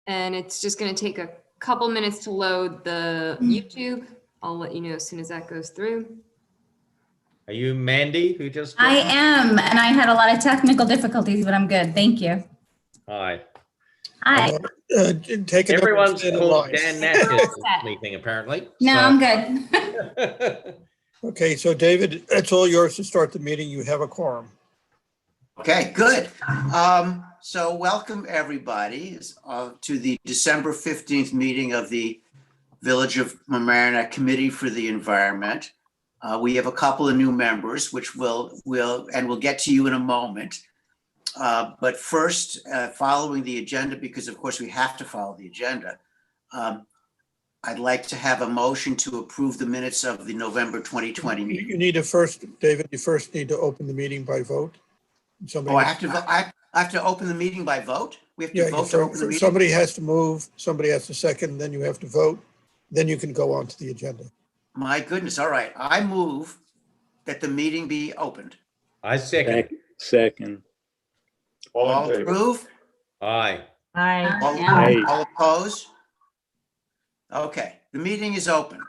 and it's just going to take a couple minutes to load the YouTube. I'll let you know as soon as that goes through. Are you Mandy who just I am, and I had a lot of technical difficulties, but I'm good. Thank you. Hi. Hi. Everyone's called Dan Natchez sleeping apparently. No, so. I'm good. Okay, so David, it's all yours to start the meeting. You have a quorum. Okay, good. So welcome everybody to the December 15th meeting of the Village of Mamaroneck Committee for the Environment. We have a couple of new members, which we'll get to you in a moment. But first, following the agenda, because of course we have to follow the agenda, I'd like to have a motion to approve the minutes of the November 2020 meeting. You need to first, David, you first need to open the meeting by vote. Somebody I have to open the meeting by vote? We have to vote to open the meeting? Somebody has to move, somebody has to second, then you have to vote, then you can go on to the agenda. My goodness, all right. I move that the meeting be opened. I second. Second. All approve? Aye. Aye. All oppose? Okay, the meeting is open.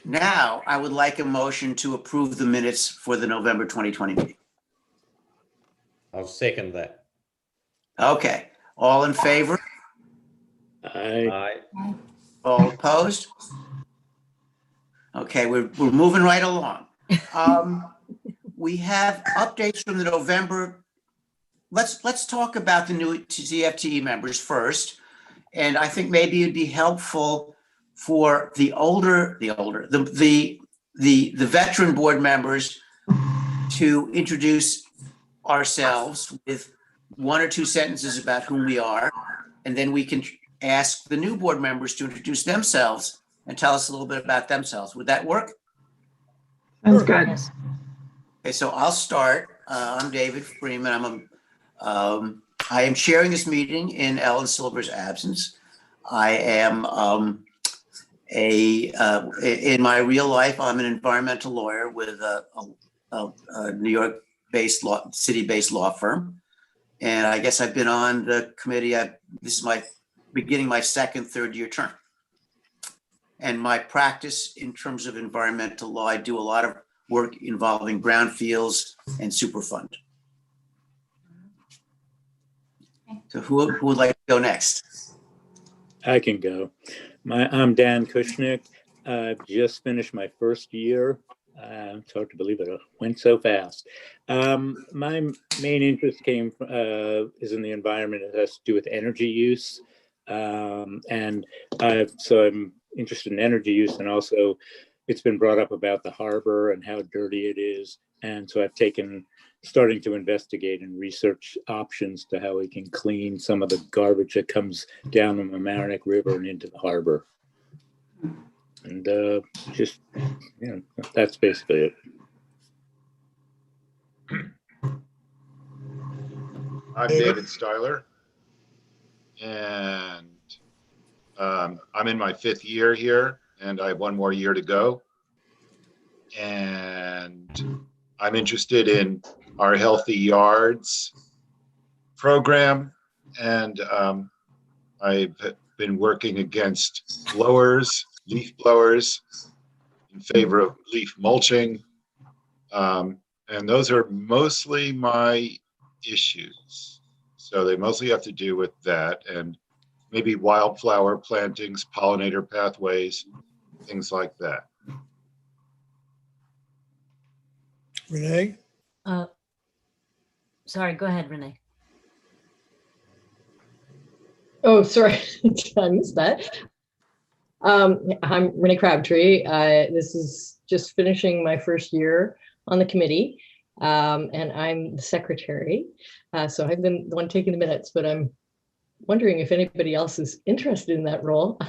Now, I would like a motion to approve the minutes for the November 2020 meeting. I'll second that. Okay, all in favor? Aye. Aye. All opposed? Okay, we're moving right along. We have updates from the November. Let's talk about the new CFTE members first. And I think maybe it'd be helpful for the veteran board members to introduce ourselves with one or two sentences about who we are, and then we can ask the new board members to introduce themselves and tell us a little bit about themselves. Would that work? Sounds good. Okay, so I'll start. I'm David Freeman. I am chairing this meeting in Ellen Silver's absence. I am in my real life, I'm an environmental lawyer with a New York-based city-based law firm. And I guess I've been on the committee. This is beginning my third year term. And my practice in terms of environmental law, I do a lot of work involving brownfields and Superfund. So who would like to go next? I can go. I'm Dan Kushnick. I've just finished my first year. It's hard to believe it went so fast. My main interest is in the environment. It has to do with energy use. So I'm interested in energy use, and also it's been brought up about the harbor and how dirty it is. And so I've starting to investigate and research options to how we can clean some of the garbage that comes down the Mamaroneck River and into the harbor. And that's basically it. I'm David Styler, and I'm in my 5th year here, and I have 1 more year to go. And I'm interested in our Healthy Yards program, and I've been working against leaf blowers, in favor of leaf mulching, and those are mostly my issues. So they mostly have to do with that, and maybe wildflower plantings, pollinator pathways, things like that. Renee? Sorry, go ahead, Renee. Oh, sorry, I missed that. I'm Renee Crabtree. This is just finishing my first year on the committee, and I'm the secretary. So I've been the one taking the minutes, but I'm wondering if anybody else is interested in that role.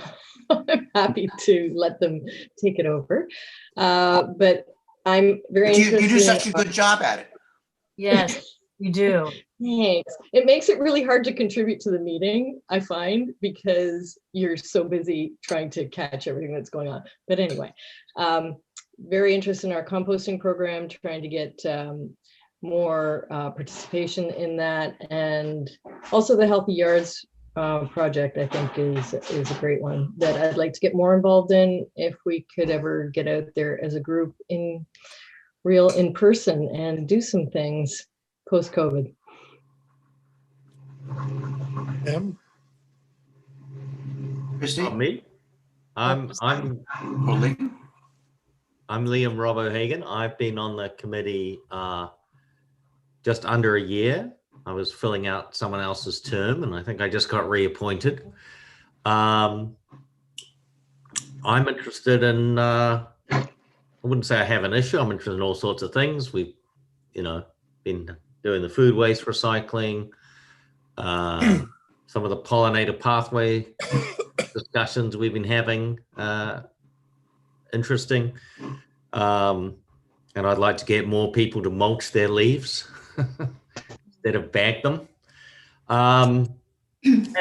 I'm happy to let them take it over. But I'm very interested. You do such a good job at it. Yes, you do. Thanks. It makes it really hard to contribute to the meeting, I find, because you're so busy trying to catch everything that's going on. But anyway, very interested in our composting program, trying to get more participation in that, and also the Healthy Yards project, I think, is a great one that I'd like to get more involved in if we could ever get out there as a group in person and do some things post-COVID. Christie? Me? I'm Liam? Liam Rob O'Hagan. I've been on the committee just under a year. I was filling out someone else's term, and I think I just got reappointed. I'm interested in, I wouldn't say I have an issue. I'm interested in all sorts of things. We've, been doing the food waste recycling, some of the pollinator pathway discussions we've been having, interesting. And I'd like to get more people to mulch their leaves instead of bag them. And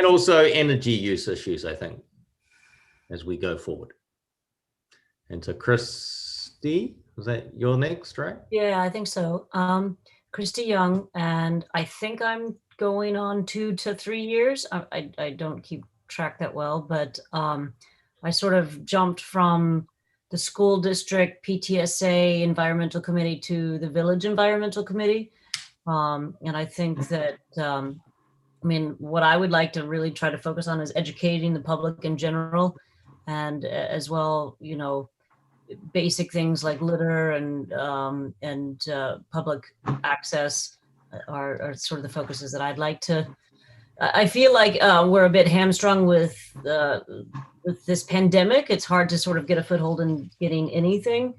also energy use issues, I think, as we go forward. And so Christy, was that your next, right? Yeah, I think so. Christy Young, and I think I'm going on 2 to 3 years. I don't keep track that well, but I sort of jumped from the school district PTSA environmental committee to the village environmental committee. And I think that, what I would like to really try to focus on is educating the public in general, and as well, basic things like litter and public access are sort of the focuses that I'd like to. I feel like we're a bit hamstrung with this pandemic. It's hard to sort of get a foothold in getting anything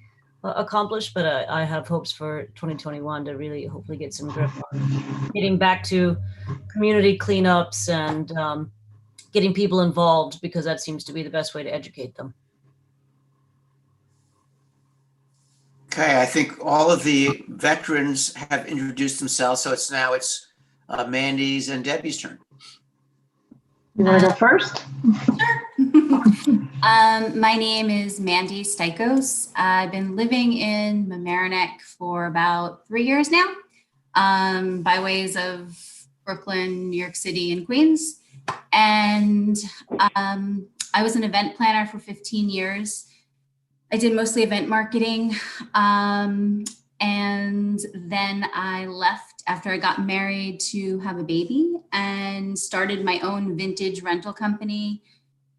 accomplished, but I have hopes for 2021 to really hopefully get some grip on getting back to community cleanups and getting people involved, because that seems to be the best way to educate them. Okay, I think all of the veterans have introduced themselves, so it's Mandy's and Debbie's turn. You want to go first? My name is Mandy Stykos. I've been living in Mamaroneck for about 3 years now, by ways of Brooklyn, New York City, and Queens. And I was an event planner for 15 years. I did mostly event marketing. And then I left after I got married to have a baby and started my own vintage rental company.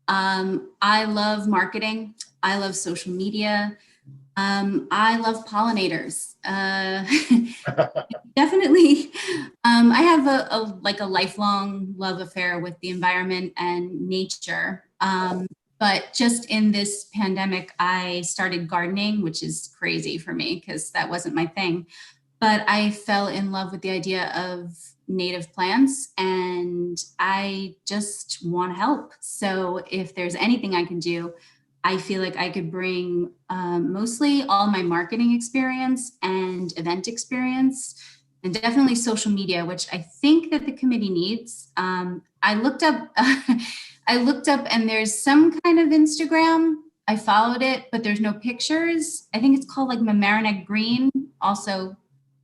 I love marketing. I love social media. I love pollinators. Definitely. I have a lifelong love affair with the environment and nature. But just in this pandemic, I started gardening, which is crazy for me because that wasn't my thing. But I fell in love with the idea of native plants, and I just want to help. So if there's anything I can do, I feel like I could bring mostly all my marketing experience and event experience, and definitely social media, which I think that the committee needs. I looked up and there's some kind of Instagram. I followed it, but there's no pictures. I think it's called like Mamaroneck Green. Also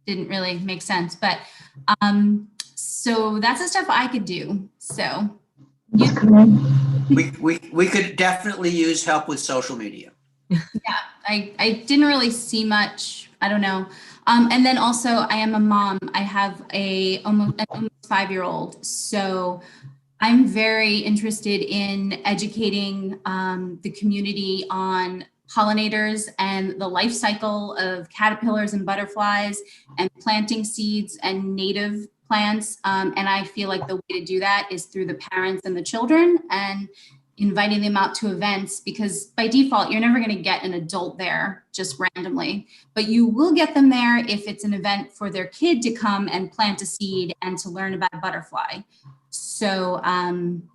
didn't really make sense, but so that's the stuff I could do. So we could definitely use help with social media. Yeah, I didn't really see much. I don't know. And then also I am a mom. I have an almost 5-year-old. So I'm very interested in educating the community on pollinators and the life cycle of caterpillars and butterflies and planting seeds and native plants. And I feel like the way to do that is through the parents and the children and inviting them out to events, because by default, you're never going to get an adult there just randomly, but you will get them there if it's an event for their kid to come and plant a seed and to learn about a butterfly. So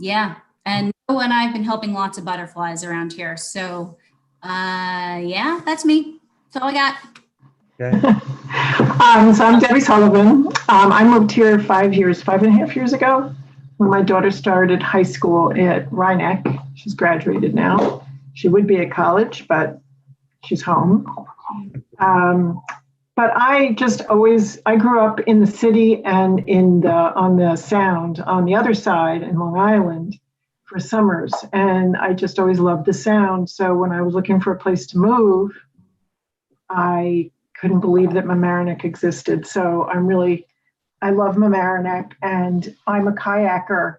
yeah, and Noah and I have been helping lots of butterflies around here. So yeah, that's me. That's all I got. Okay. So I'm Debbie Sullivan. I moved here 5.5 years ago when my daughter started high school at Rhinebeck. She's graduated now. She would be at college, but she's home. but I grew up in the city and on the Sound on the other side in Long Island for summers. And I just always loved the Sound. So when I was looking for a place to move, I couldn't believe that Mamaroneck existed. So I love Mamaroneck, and I'm a kayaker,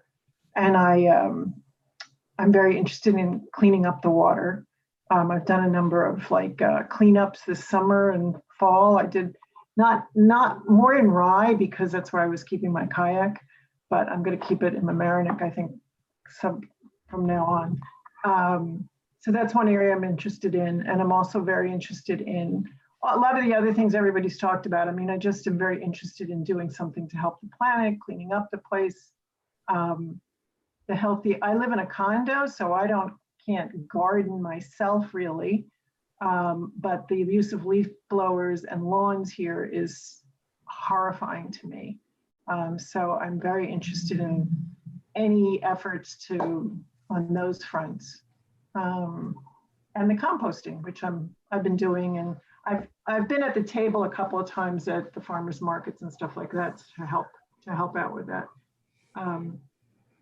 and I'm very interested in cleaning up the water. I've done a number of cleanups this summer and fall. I did not more in Rye because that's where I was keeping my kayak, but I'm going to keep it in Mamaroneck, I think, from now on. So that's one area I'm interested in, and I'm also very interested in a lot of the other things everybody's talked about. I mean, I just am very interested in doing something to help the planet, cleaning up the place. I live in a condo, so I can't garden myself really, but the use of leaf blowers and lawns here is horrifying to me. So I'm very interested in any efforts on those fronts. And the composting, which I've been doing, and I've been at the table a couple of times at the farmers markets and stuff like that to help out with that.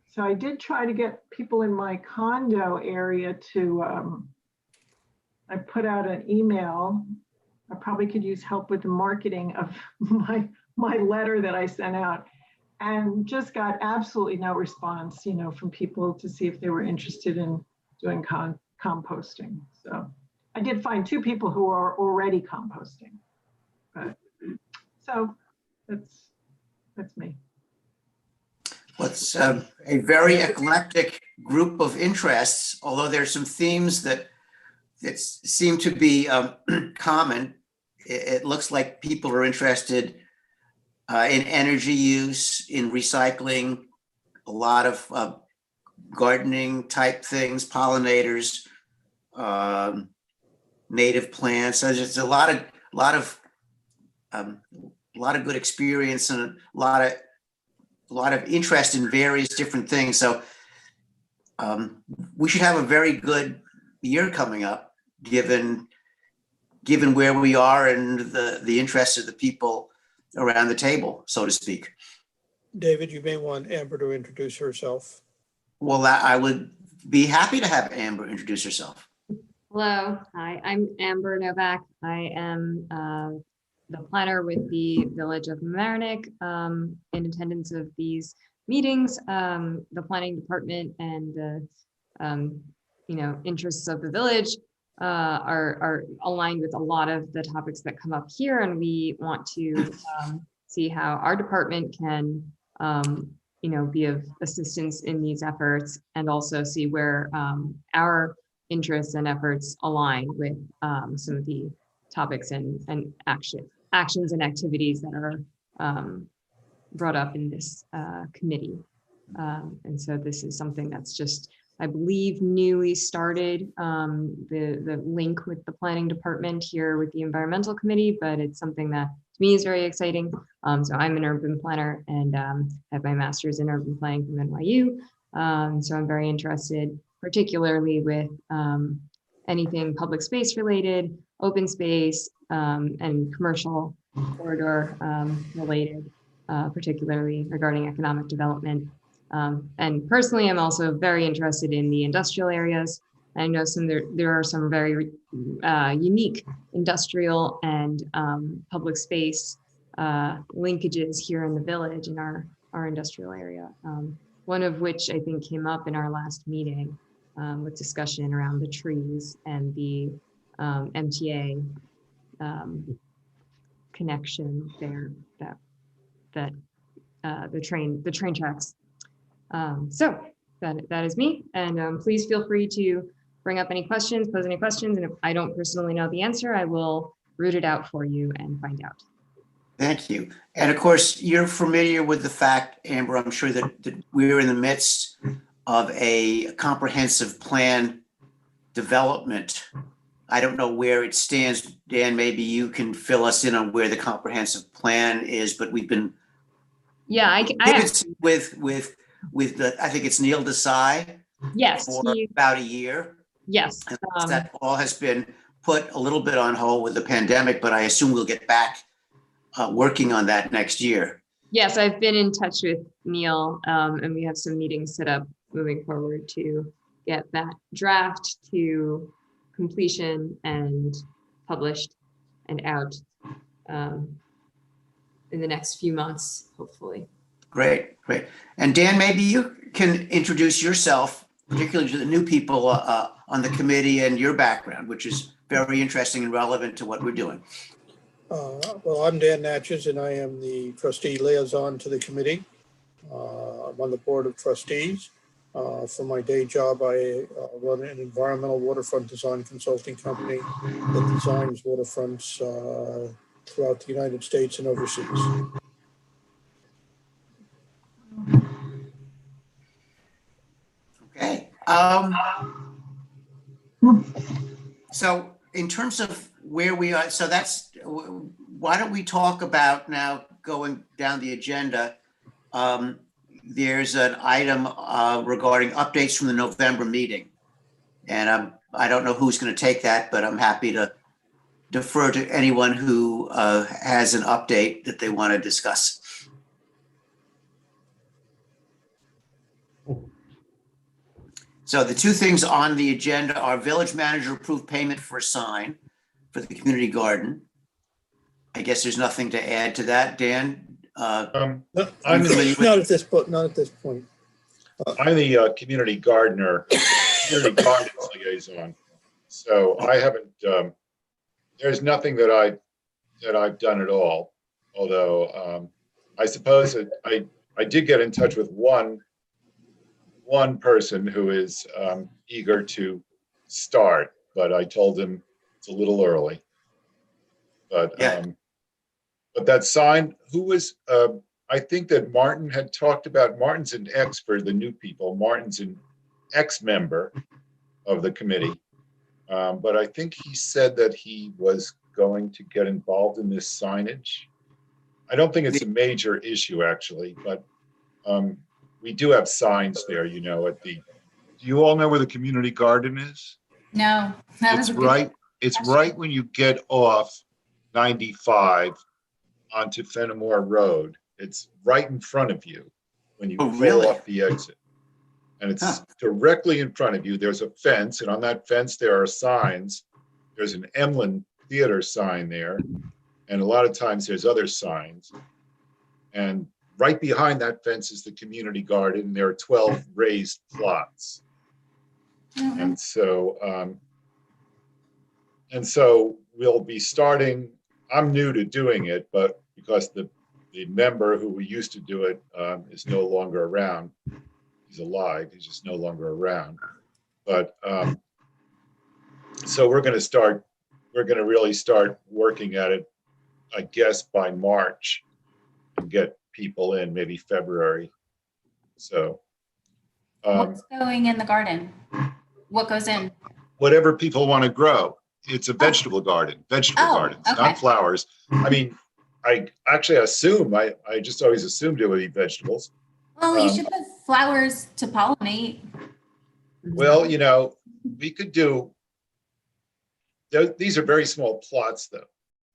So I did try to get people in my condo area I put out an email. I probably could use help with the marketing of my letter that I sent out, and just got absolutely no response, from people to see if they were interested in doing composting. So I did find 2 people who are already composting. So that's me. Well, it's a very eclectic group of interests, although there's some themes that seem to be common. It looks like people are interested in energy use, in recycling, a lot of gardening type things, pollinators, native plants. So there's a lot of good experience and a lot of interest in various different things. So we should have a very good year coming up, given where we are and the interests of the people around the table, so to speak. David, you may want Amber to introduce herself. Well, I would be happy to have Amber introduce herself. Hello, hi, I'm Amber Novak. I am the planner with the Village of Mamaroneck, in attendance of these meetings. The planning department and the interests of the village are aligned with a lot of the topics that come up here, and we want to see how our department can be of assistance in these efforts, and also see where our interests and efforts align with some of the topics and actions and activities that are brought up in this committee. And so this is something that's just, I believe, newly started, the link with the planning department here with the environmental committee, but it's something that to me is very exciting. So I'm an urban planner and have my master's in urban planning from NYU. So I'm very interested, particularly with anything public space related, open space, and commercial corridor related, particularly regarding economic development. And personally, I'm also very interested in the industrial areas. I know there are some very unique industrial and public space linkages here in the village in our industrial area. One of which I think came up in our last meeting with discussion around the trees and the MTA connection there, that the train tracks. So that is me, and please feel free to bring up any questions, pose any questions, and if I don't personally know the answer, I will root it out for you and find out. Thank you. And of course, you're familiar with the fact, Amber, I'm sure that we're in the midst of a comprehensive plan development. I don't know where it stands. Dan, maybe you can fill us in on where the comprehensive plan is, but we've been with the, I think it's Neil Desai. Yes. For about a year. Yes. That all has been put a little bit on hold with the pandemic, but I assume we'll get back working on that next year. Yes, I've been in touch with Neil, and we have some meetings set up moving forward to get that draft to completion and published and out in the next few months, hopefully. Great, great. And Dan, maybe you can introduce yourself, particularly to the new people on the committee, and your background, which is very interesting and relevant to what we're doing. Well, I'm Dan Natchez, and I am the trustee liaison to the committee. I'm on the board of trustees. For my day job, I run an environmental waterfront design consulting company that designs waterfronts throughout the United States and overseas. Okay. So in terms of where we are, so that's, why don't we talk about now going down the agenda? There's an item regarding updates from the November meeting. And I don't know who's going to take that, but I'm happy to defer to anyone who has an update that they want to discuss. So the two things on the agenda are village manager approved payment for a sign for the community garden. I guess there's nothing to add to that, Dan. I'm Not at this point. Not at this point. I'm the community gardener, community gardens liaison. So I haven't. There's nothing that I've done at all. Although I suppose that I did get in touch with one person who is eager to start, but I told him it's a little early. But Yeah. But that sign, who was, I think that Martin had talked about, Martin's an ex for the new people, Martin's an ex-member of the committee. But I think he said that he was going to get involved in this signage. I don't think it's a major issue actually, but we do have signs there, you know, at the, do you all know where the community garden is? No, that was It's a good right, it's question. right when you get off 95 onto Fenimore Road. It's right in front of you when you Oh, pull really? off the exit. And it's Huh. directly in front of you. There's a fence, and on that fence there are signs. There's an Emlyn Theater sign there, and a lot of times there's other signs. And right behind that fence is the community garden. There are 12 raised plots. Mhm. And so we'll be starting, I'm new to doing it, but because the member who we used to do it is no longer around. He's alive, he's just no longer around. But so we're going to really start working at it, I guess, by March and get people in, maybe February. So What's going in the garden? What goes in? whatever people want to grow. It's a vegetable garden, gardens, okay. not flowers. I mean, I actually assume, I just always assumed it would be vegetables. Well, you should put flowers to pollinate. Well, you know, we could do, these are very small plots though.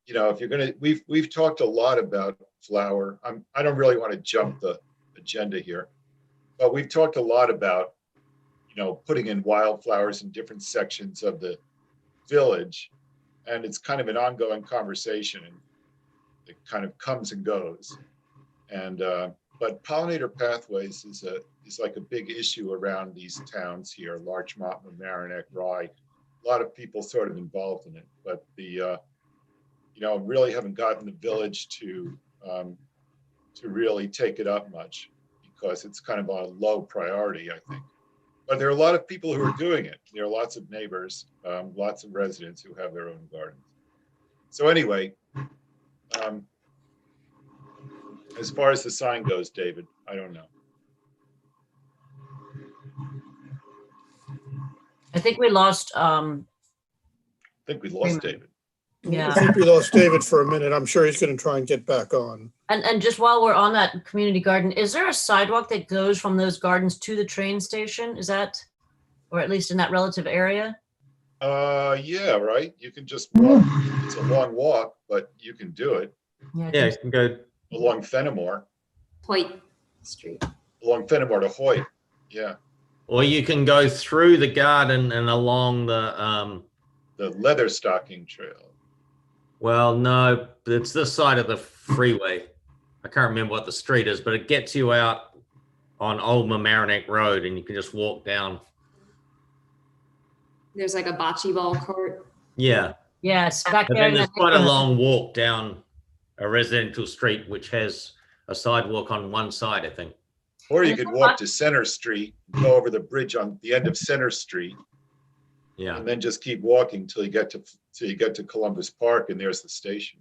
You know, if you're gonna, we've talked a lot about flower. I don't really want to jump the agenda here, but we've talked a lot about, you know, putting in wildflowers in different sections of the village. And it's kind of an ongoing conversation, and it kind of comes and goes. And, but pollinator pathways is like a big issue around these towns here, Larchmont, Mamaroneck, Rye. A lot of people sort of involved in it, but you know, really haven't gotten the village to really take it up much because it's kind of a low priority, I think. But there are a lot of people who are doing it. There are lots of neighbors, lots of residents who have their own gardens. So anyway, as far as the sign goes, David, I don't know. I think we lost, I think we lost David. yeah. I think we lost David for a minute. I'm sure he's going to try and get back on. And just while we're on that community garden, is there a sidewalk that goes from those gardens to the train station? Is that, or at least in that relative area? Yeah, right. You can just walk. It's a long walk, but you can do it Yeah, you can go. along Fenimore, Hoyt Street. along Fenimore to Hoyt. Yeah, Or you can go through the garden and along the, the leather stocking trail. well, no, it's this side of the freeway. I can't remember what the street is, but it gets you out on Old Mamaroneck Road and you can just walk down. There's like a bocce ball court. Yeah. Yes, back And there. then in there's the quite a neighborhood. long walk down a residential street, which has a sidewalk on one side, I think. Or you And could it's a walk lot- to Center Street, go over the bridge on the end of Center Street, Yeah. and then just keep walking till you get to Columbus Park, and there's the station.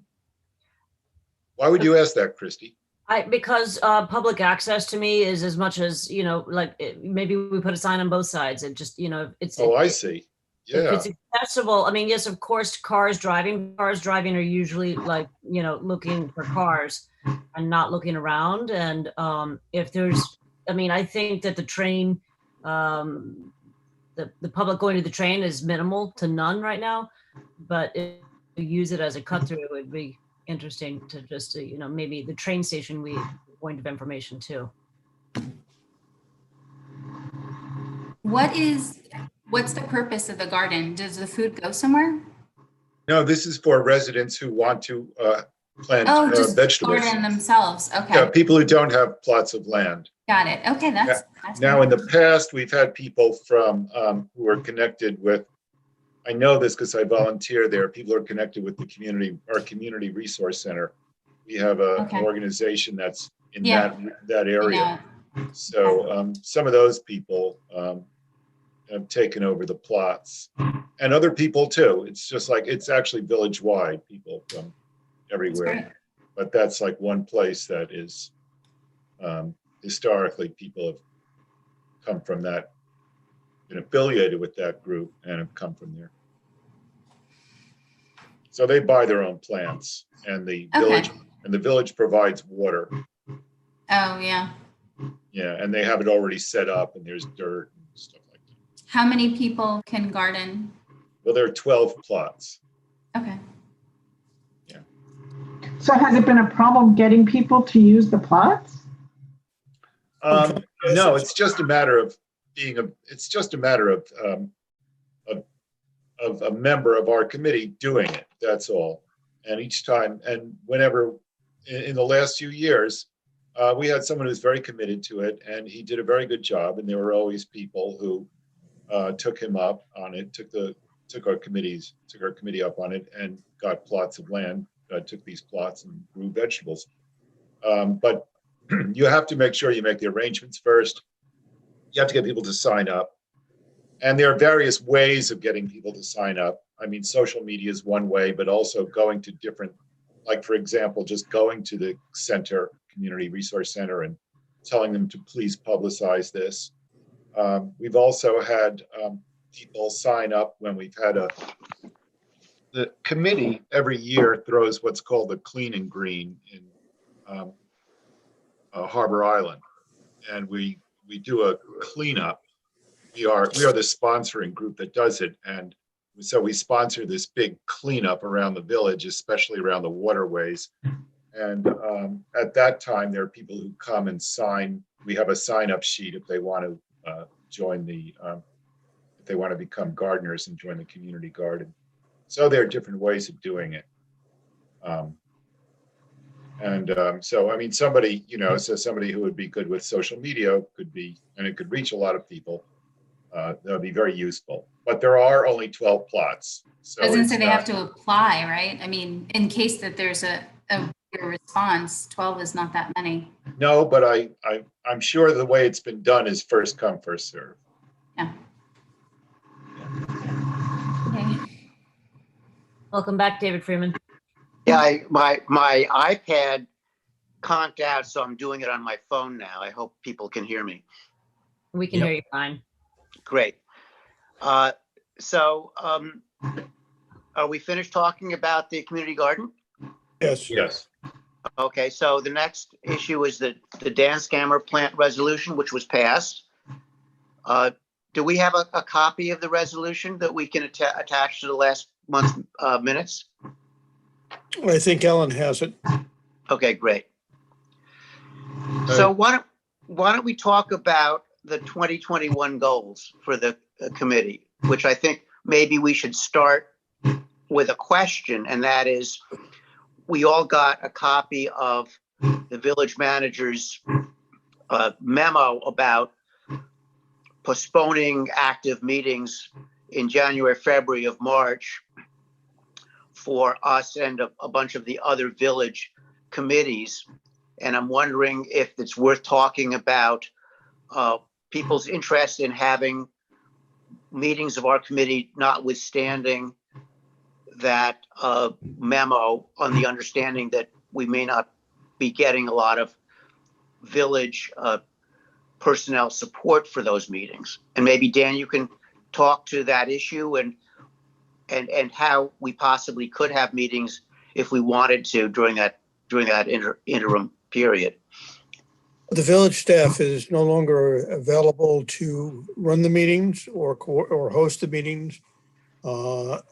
Why would you ask that, Christy? Because public access to me is as much as, like maybe we put a sign on both sides and just, it's. Oh, I see. If Yeah, it's accessible, I mean, yes, of course, cars driving are usually like, looking for cars and not looking around. And if there's, I mean, I think that the train, the public going to the train is minimal to none right now. But if you use it as a cut through, it would be interesting to just, maybe the train station, we point of information too. What's the purpose of the garden? Does the food go somewhere? no, this is for residents who want to plant Oh, just vegetables. garden themselves. Yeah, Okay, people who don't have plots of land. got it. Okay, that's Now, in good. the past, we've had people from who are connected with, I know this because I volunteer there, people who are connected with the community, our community resource center. We have an Okay. organization that's in Yeah. that You area. know, So some of those people have taken over the plots, and other people too. It's just like, it's actually village-wide, people from that's everywhere. great. But that's like one place that is historically people have come from that, been affiliated with that group and have come from there. So they buy their own plants, and the village provides water. Oh, yeah. Yeah, and they have it already set up, and there's dirt and stuff like that. How many people can garden? Well, there are 12 plots. Okay. So has it been a problem getting people to use the plots? No, it's just a matter of it's just a matter of a member of our committee doing it. That's all. And each time, and whenever, in the last few years, we had someone who's very committed to it, and he did a very good job. And there were always people who took him up on it, took our committee up on it, and got plots of land, took these plots and grew vegetables. But you have to make sure you make the arrangements first. You have to get people to sign up. And there are various ways of getting people to sign up. I mean, social media is one way, but also going to different, like, for example, just going to the center, community resource center, and telling them to please publicize this. We've also had people sign up when we've had the committee every year throws what's called the Clean and Green in Harbor Island. And we do a cleanup. We are the sponsoring group that does it. And so we sponsor this big cleanup around the village, especially around the waterways. And at that time, there are people who come and sign. We have a sign-up sheet if they want to join if they want to become gardeners and join the community garden. So there are different ways of doing it. So, I mean, somebody, so somebody who would be good with social media could be, and it could reach a lot of people. That would be very useful. But there are only 12 plots. So I was gonna it's say they not- have to apply, right? I mean, in case that there's a response, 12 is not that many. No, but I'm sure the way it's been done is first come, first serve. Yeah. Okay. Welcome back, David Freeman. Yeah, my iPad conked out, so I'm doing it on my phone now. I hope people can hear me. We can hear you fine. Great. So are we finished talking about the community garden? Yes. Yes. Okay, so the next issue is the Dan Scammer plant resolution, which was passed. do we have a copy of the resolution that we can attach to the last month's minutes? I think Ellen has it. Okay, great. So why don't we talk about the 2021 goals for the committee, which I think maybe we should start with a question, and that is, we all got a copy of the village manager's memo about postponing active meetings in January, February of March for us and a bunch of the other village committees. And I'm wondering if it's worth talking about people's interest in having meetings of our committee, notwithstanding that memo, on the understanding that we may not be getting a lot of village personnel support for those meetings. And maybe Dan, you can talk to that issue and how we possibly could have meetings if we wanted to during that interim period. The village staff is no longer available to run the meetings or host the meetings, and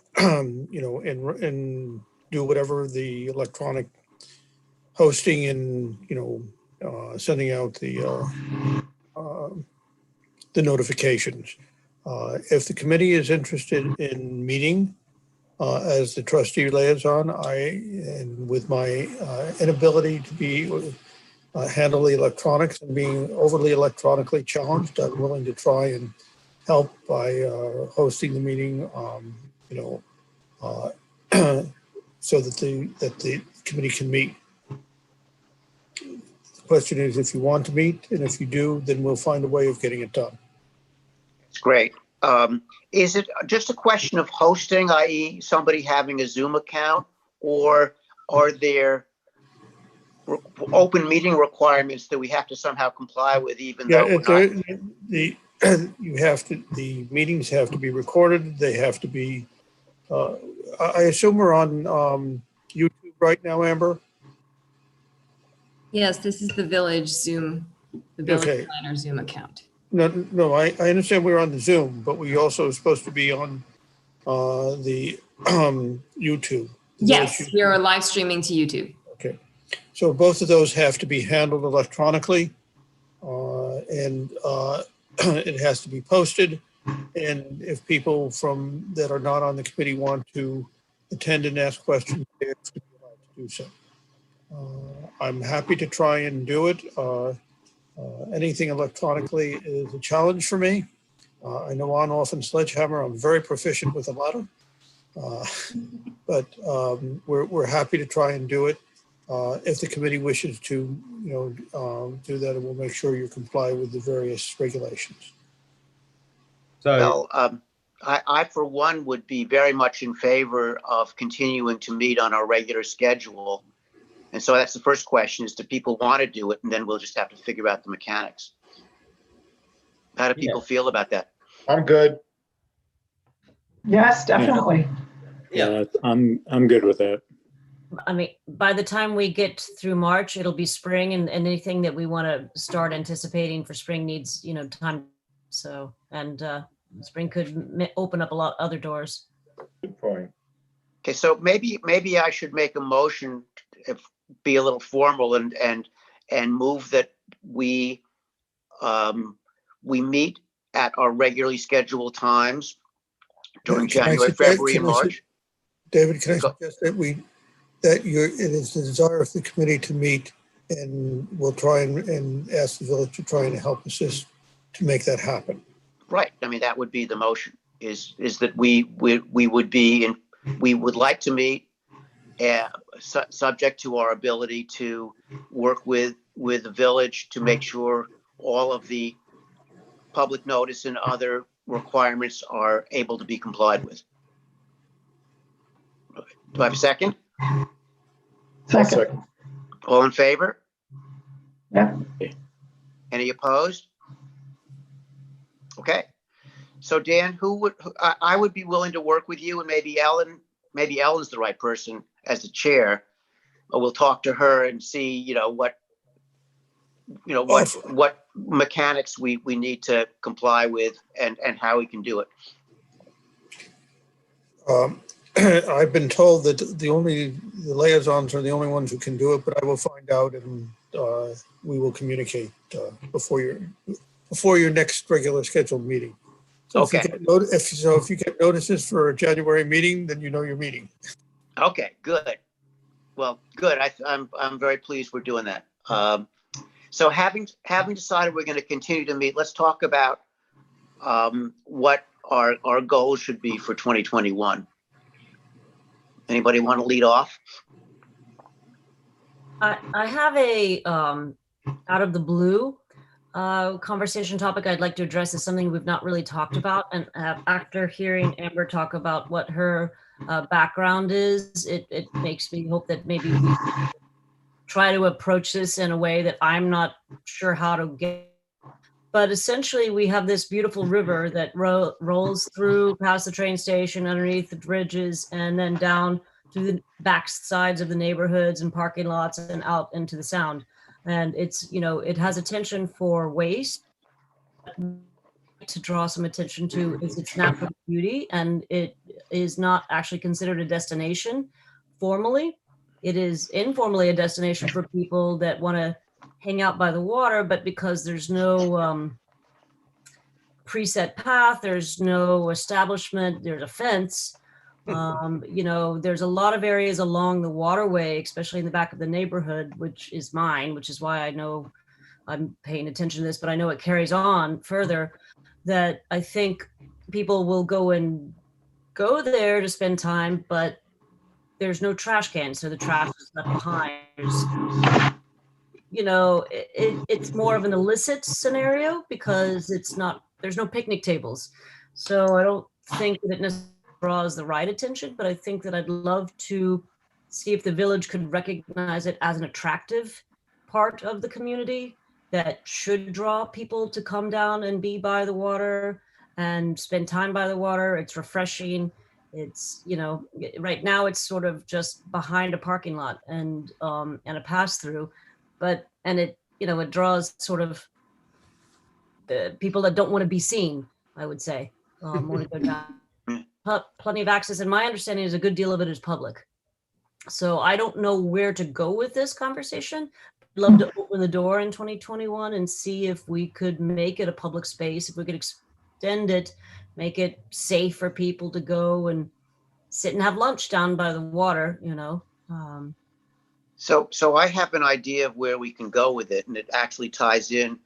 do whatever the electronic hosting and, sending out the notifications. If the committee is interested in meeting as the trustee liaison, and with my inability to be handle the electronics and being overly electronically challenged, I'm willing to try and help by hosting the meeting, so that the committee can meet. The question is if you want to meet, and if you do, then we'll find a way of getting it done. It's great. Is it just a question of hosting, i.e. somebody having a Zoom account, or are there open meeting requirements that we have to somehow comply with, even though we're not? The meetings have to be recorded. They have to be, I assume we're on YouTube right now, Amber? Yes, this is the village Zoom, the village Okay. planner Zoom account. No, I understand we're on the Zoom, but we also are supposed to be on the YouTube. Yes, we are live streaming to YouTube. Okay. So both of those have to be handled electronically, and it has to be posted. And if people that are not on the committee want to attend and ask questions, they have to be allowed to do so. I'm happy to try and do it. Anything electronically is a challenge for me. I know on, off, and sledgehammer. I'm very proficient with the latter, but we're happy to try and do it. If the committee wishes to, do that, and we'll make sure you comply with the various regulations. So, Well, I for one would be very much in favor of continuing to meet on our regular schedule. And so that's the first question, is do people want to do it? And then we'll just have to figure out the mechanics. How do people feel about that? I'm good. Yes, definitely. Yeah, I'm good with that. I mean, by the time we get through March, it'll be spring, and anything that we want to start anticipating for spring needs, time. So, and spring could open up a lot other doors. Good point. Okay, so maybe I should make a motion, be a little formal and move that we meet at our regularly scheduled times during January, February, and March. David, can I suggest that it is the desire of the committee to meet, and we'll try and ask the village to try and help assist to make that happen. Right. I mean, that would be the motion, is that we would like to meet, subject to our ability to work with the village to make sure all of the public notice and other requirements are able to be complied with. Okay. Do I have a second? Second. All in favor? Yeah. Any opposed? Okay. So Dan, I would be willing to work with you, and maybe Ellen's the right person as the chair. We'll talk to her and see, you know, what mechanics we need to comply with and how we can do it. I've been told that the liaisons are the only ones who can do it, but I will find out and we will communicate before your next regular scheduled meeting. So Okay. if you get notices for a January meeting, then you know you're meeting. Okay, good. Well, good. I'm very pleased we're doing that. So having decided we're going to continue to meet, let's talk about what our goals should be for 2021. Anybody want to lead off? I have a out of the blue conversation topic I'd like to address. Is something we've not really talked about, and after hearing Amber talk about what her background is, it makes me hope that maybe we try to approach this in a way that I'm not sure how to get. But essentially, we have this beautiful river that rolls through past the train station, underneath the bridges, and then down through the back sides of the neighborhoods and parking lots and out into the Sound. And it's, you know, it has attention for waste, to draw some attention to is its natural beauty, and it is not actually considered a destination formally. It is informally a destination for people that want to hang out by the water, but because there's no preset path, there's no establishment, there's a fence. You know, there's a lot of areas along the waterway, especially in the back of the neighborhood, which is mine, which is why I know I'm paying attention to this, but I know it carries on further, that I think people will go there to spend time, but there's no trash can, so the trash is left behind. You know, it's more of an illicit scenario because there's no picnic tables. So I don't think that it necessarily draws the right attention, but I think that I'd love to see if the village could recognize it as an attractive part of the community that should draw people to come down and be by the water and spend time by the water. It's refreshing. It's, you know, right now it's sort of just behind a parking lot and a pass through, and it, you know, it draws sort of people that don't want to be seen, I would say, want to go down. Plenty of access, and my understanding is a good deal of it is public. So I don't know where to go with this conversation. I'd love to open the door in 2021 and see if we could make it a public space, if we could extend it, make it safe for people to go and sit and have lunch down by the water, you know. So I have an idea of where we can go with it, and it actually ties in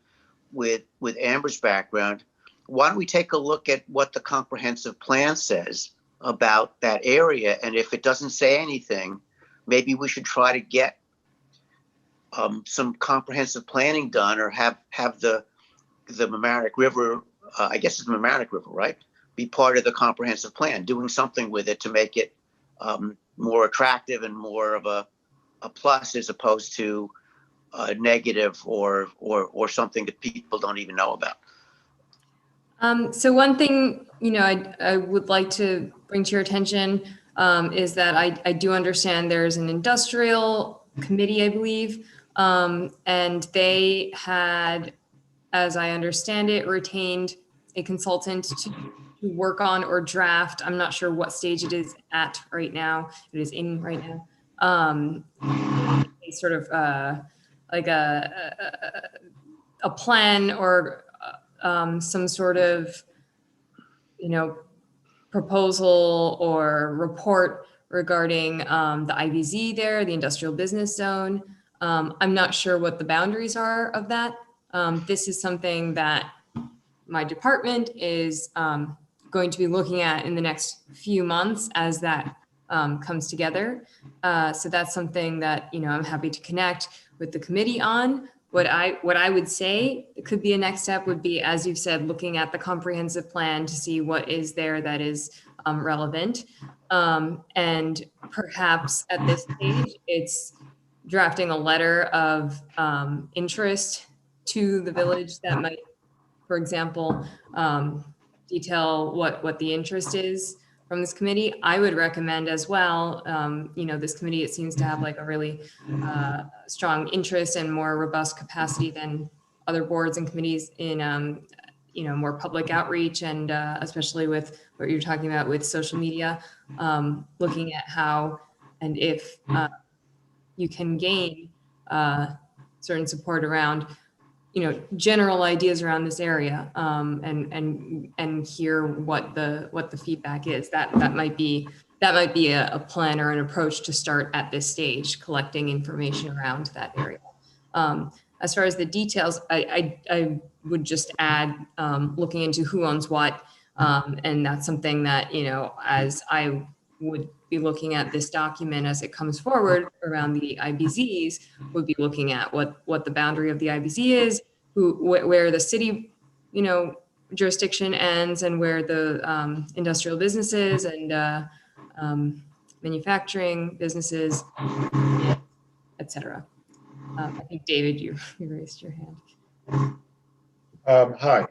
with Amber's background. Why don't we take a look at what the comprehensive plan says about that area? And if it doesn't say anything, maybe we should try to get some comprehensive planning done, or have the Mamaroneck River, I guess it's the Mamaroneck River, right? Be part of the comprehensive plan, doing something with it to make it more attractive and more of a plus, as opposed to a negative or something that people don't even know about. So one thing, you know, I would like to bring to your attention is that I do understand there's an industrial committee, I believe, and they had, as I understand it, retained a consultant to work on or draft. I'm not sure what stage it is at right now. It is in right now. A sort of like a plan or some sort of, you know, proposal or report regarding the IBZ there, the industrial business zone. I'm not sure what the boundaries are of that. This is something that my department is going to be looking at in the next few months as that comes together. So that's something that, you know, I'm happy to connect with the committee on. What I would say could be a next step would be, as you've said, looking at the comprehensive plan to see what is there that is relevant. And perhaps at this stage, it's drafting a letter of interest to the village that might, for example, detail what the interest is this committee. I would recommend as well, this committee, it seems to have like a really strong interest and more robust capacity than other boards and committees in, more public outreach, and especially with what you're talking about with social media, looking at how and if you can gain certain support around, general ideas around this area, and hear what the feedback is. That might be a plan or an approach to start at this stage, collecting information around that area. As far as the details, I would just add looking into who owns what, and that's something that, as I would be looking at this document as it comes forward around the IBZs, would be looking at what the boundary of the IBZ is, where the city, jurisdiction ends, and where the industrial businesses and manufacturing businesses, etc. I think David, you raised your hand. Hi.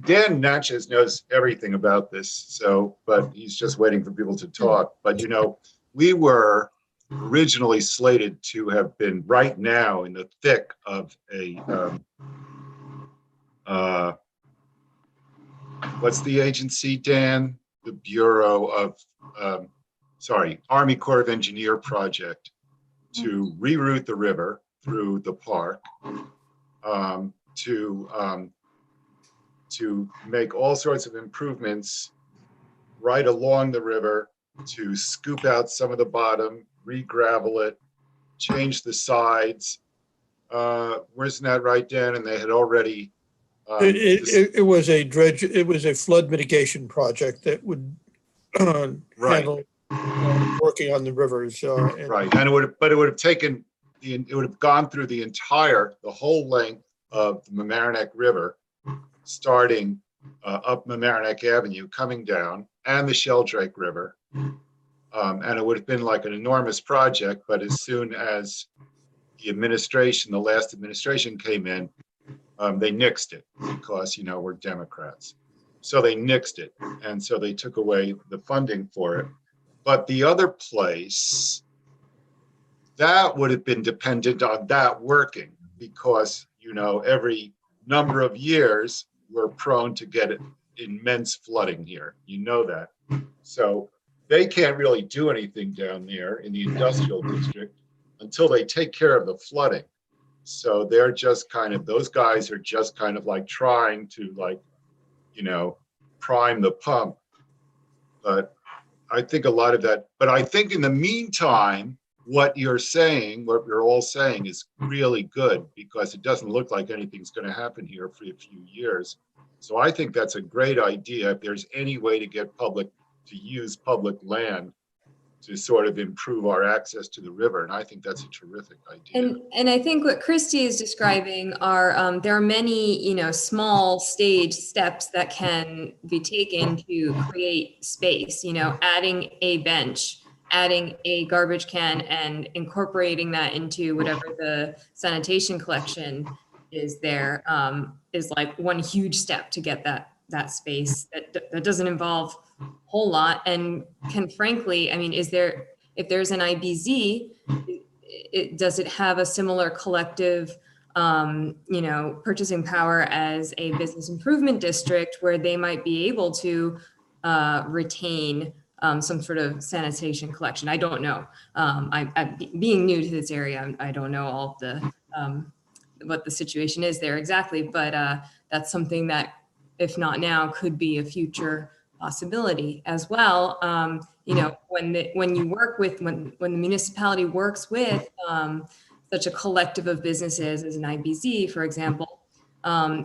Dan Natchez knows everything about this, but he's just waiting for people to talk. But we were originally slated to have been right now in the thick of a what's the agency, Dan? The Bureau of Army Corps of Engineer project to reroute the river through the park, to make all sorts of improvements right along the river, to scoop out some of the bottom, re-gravel it, change the sides. Wasn't that right, Dan? And they had already. It was a dredge. It was a flood mitigation project that would handle working on the rivers. Right, and it would have taken. It would have gone through the whole length of the Mamaroneck River, starting up Mamaroneck Avenue, coming down, and the Sheldrake River. And it would have been like an enormous project, but as soon as the last administration came in, they nixed it because, we're Democrats. So they nixed it. And so they took away the funding for it. But the other place, that would have been dependent on that working because, every number of years, we're prone to get immense flooding here. That. So they can't really do anything down there in the industrial district until they take care of the flooding. So they're just those guys are just like trying to prime the pump. But I think a lot of that, but I think in the meantime, what you're all saying is really good because it doesn't look like anything's going to happen here for a few years. So I think that's a great idea. If there's any way to get to use public land to sort of improve our access to the river. And I think that's a terrific idea. And I think what Christy is describing are, there are many, small stage steps that can be taken to create space, adding a bench, adding a garbage can and incorporating that into whatever the sanitation collection is there, is like one huge step to get that space that doesn't involve a whole lot and can frankly, if there's an IBZ, does it have a similar collective purchasing power as a business improvement district where they might be able to retain some sort of sanitation collection? I don't know. Being new to this area, I don't know all of the what the situation is there exactly, but that's something that, if not now, could be a future possibility as well. When the municipality works with such a collective of businesses as an IBZ, for example,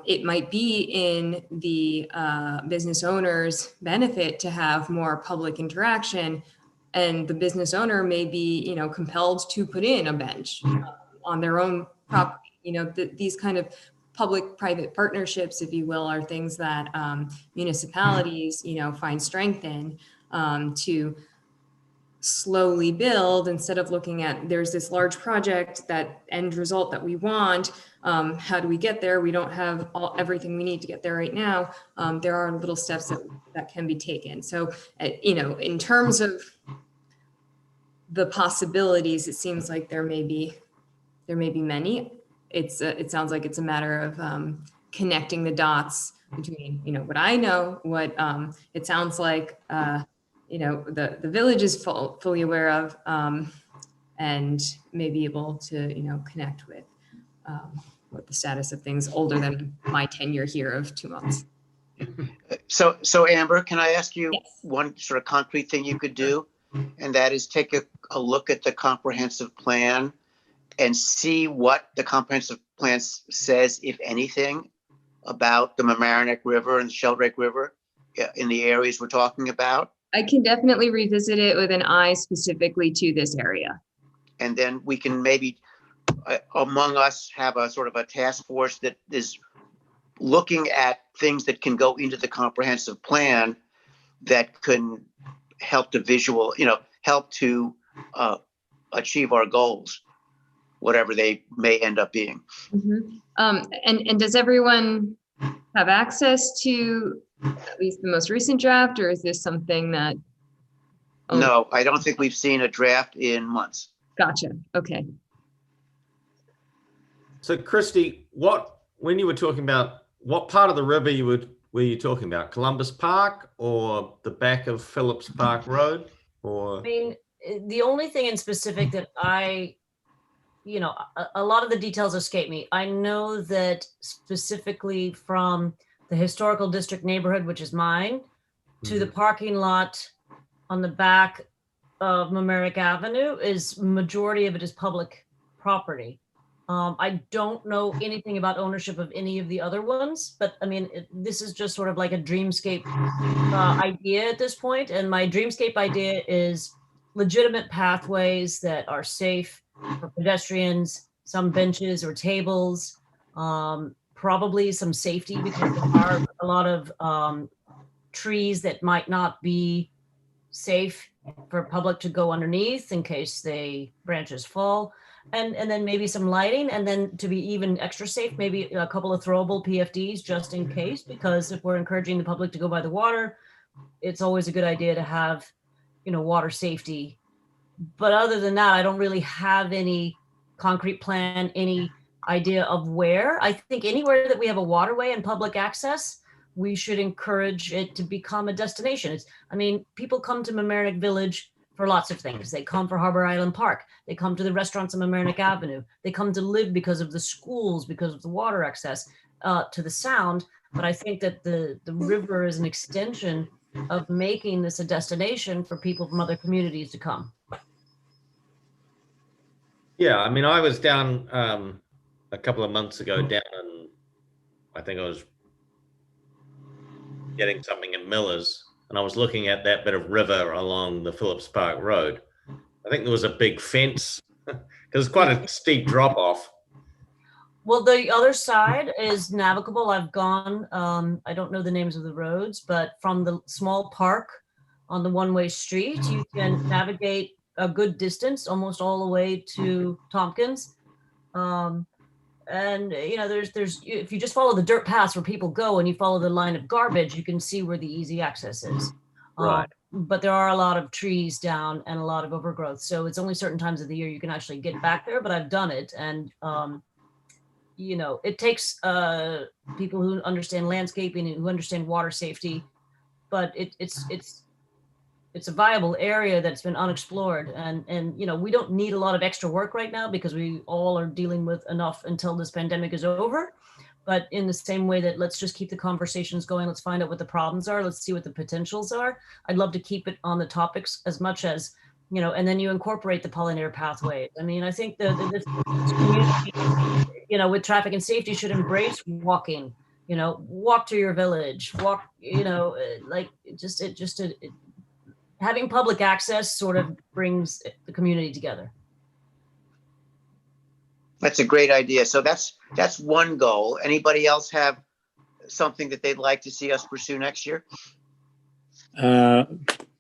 it might be in the business owner's benefit to have more public interaction, and the business owner may be, compelled to put in a bench on their own property. These kind of public-private partnerships, if you will, are things that municipalities, find strength in to slowly build instead of looking at there's this large project, that end result that we want. How do we get there? We don't have everything we need to get there right now. There are little steps that can be taken. So, in terms of the possibilities, it seems like there may be many. It sounds like it's a matter of connecting the dots between, what I know, what it sounds like, the village is fully aware of, and may be able to, connect with what the status of things older than my tenure here of 2 months. So Amber, can I ask you Yes. one sort of concrete thing you could do? And that is take a look at the comprehensive plan and see what the comprehensive plan says, if anything, about the Mamaroneck River and the Sheldrake River in the areas we're talking about. I can definitely revisit it with an eye specifically to this area. And then we can maybe among us have a sort of a task force that is looking at things that can go into the comprehensive plan that can help to help to achieve our goals, whatever they may end up being. Mm-hmm. And does everyone have access to at least the most recent draft, or is this something that? Oh, No, I don't think we've seen a draft in months. gotcha. Okay. So Christy, when you were talking about, what part of the river were you talking about? Columbus Park or the back of Phillips Park Road? Or I mean, the only thing in specific that a lot of the details escape me. I know that specifically from the historical district neighborhood, which is mine, to the parking lot on the back of Mamaroneck Avenue, majority of it is public property. I don't know anything about ownership of any of the other ones, but I mean, this is just sort of like a dreamscape idea at this point. And my dreamscape idea is legitimate pathways that are safe for pedestrians, some benches or tables, probably some safety, because there are a lot of trees that might not be safe for public to go underneath in case branches fall. And then maybe some lighting, and then to be even extra safe, maybe a couple of throwable PFDs just in case, because if we're encouraging the public to go by the water, it's always a good idea to have, water safety. But other than that, I don't really have any concrete plan, any idea of where. I think anywhere that we have a waterway and public access, we should encourage it to become a destination. People come to Mamaroneck Village for lots of things. They come for Harbor Island Park. They come to the restaurants on Mamaroneck Avenue. They come to live because of the schools, because of the water access to the sound. But I think that the river is an extension of making this a destination for people from other communities to come. Yeah, I was down a couple of months ago down in, I think I was getting something in Miller's, and I was looking at that bit of river along the Phillips Park Road. I think there was a big fence because it's quite a steep drop off. Well, the other side is navigable. I've gone, I don't know the names of the roads, but from the small park on the one-way street, you can navigate a good distance, almost all the way to Tompkins. And there's if you just follow the dirt paths where people go and you follow the line of garbage, you can see where the easy access is. Right. But there are a lot of trees down and a lot of overgrowth. So it's only certain times of the year you can actually get back there, but I've done it. And, it takes people who understand landscaping and who understand water safety, but it's a viable area that's been unexplored. And we don't need a lot of extra work right now because we all are dealing with enough until this pandemic is over. But in the same way that let's just keep the conversations going, let's find out what the problems are, let's see what the potentials are. I'd love to keep it on the topics as much as, and then you incorporate the pollinator pathways. I think this community, with traffic and safety should embrace walking, walk to your village, walk, having public access sort of brings the community together. That's a great idea. So that's one goal. Anybody else have something that they'd like to see us pursue next year?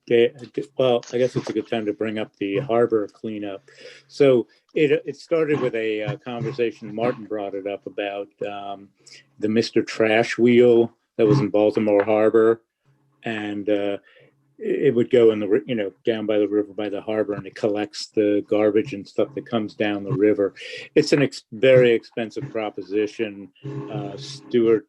Okay, well, I guess it's a good time to bring up the harbor cleanup. So it started with a conversation. Martin brought it up about the Mr. Trash wheel that was in Baltimore Harbor, and it would go in the down by the river by the harbor, and it collects the garbage and stuff that comes down the river. It's an very expensive proposition. Stuart.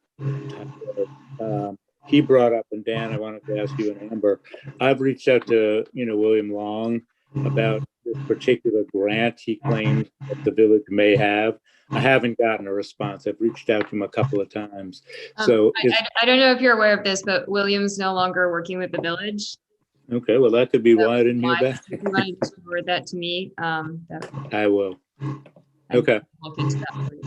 He brought up, and Dan, I wanted to ask you and Amber, I've reached out to, William Long about this particular grant he claims that the village may have. I haven't gotten a response. I've reached out to him a couple of times. So I don't know if you're aware of this, but William's no longer working with the village. Okay, well, that could be why I didn't hear back. If you want to forward that to me, I will. Okay. Look into that for you.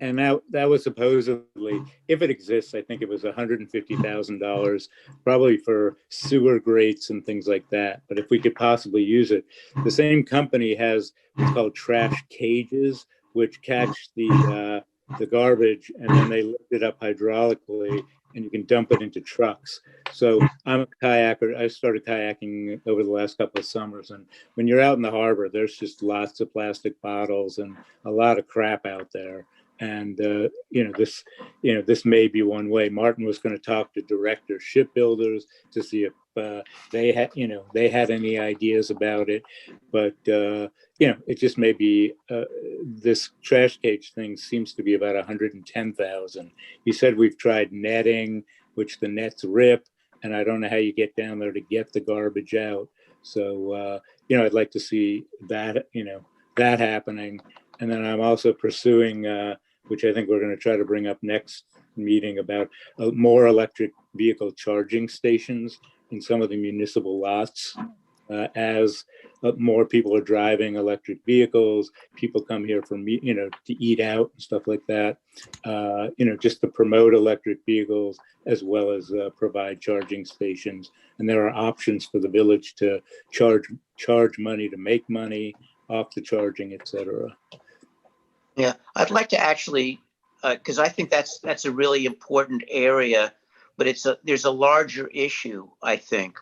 And that was supposedly, if it exists, I think it was $150,000, probably for sewer grates and things like that. But if we could possibly use it, the same company has what's called trash cages, which catch the garbage, and then they lift it up hydraulically, and you can dump it into trucks. So I'm a kayaker. I started kayaking over the last couple of summers, and when you're out in the harbor, there's just lots of plastic bottles and a lot of crap out there. And this may be one way. Martin was going to talk to director shipbuilders to see if they had any ideas about it, but it just may be this trash cage thing seems to be about 110,000. He said we've tried netting, which the nets rip, and I don't know how you get down there to get the garbage out. So I'd like to see that that happening. And then I'm also pursuing, which I think we're going to try to bring up next meeting, about more electric vehicle charging stations in some of the municipal lots. As more people are driving electric vehicles, people come here for to eat out and stuff like that. Just to promote electric vehicles as well as provide charging stations. And there are options for the village to charge money to make money off the charging, etc. Yeah, I'd like to actually, because I think that's a really important area, but there's a larger issue, I think,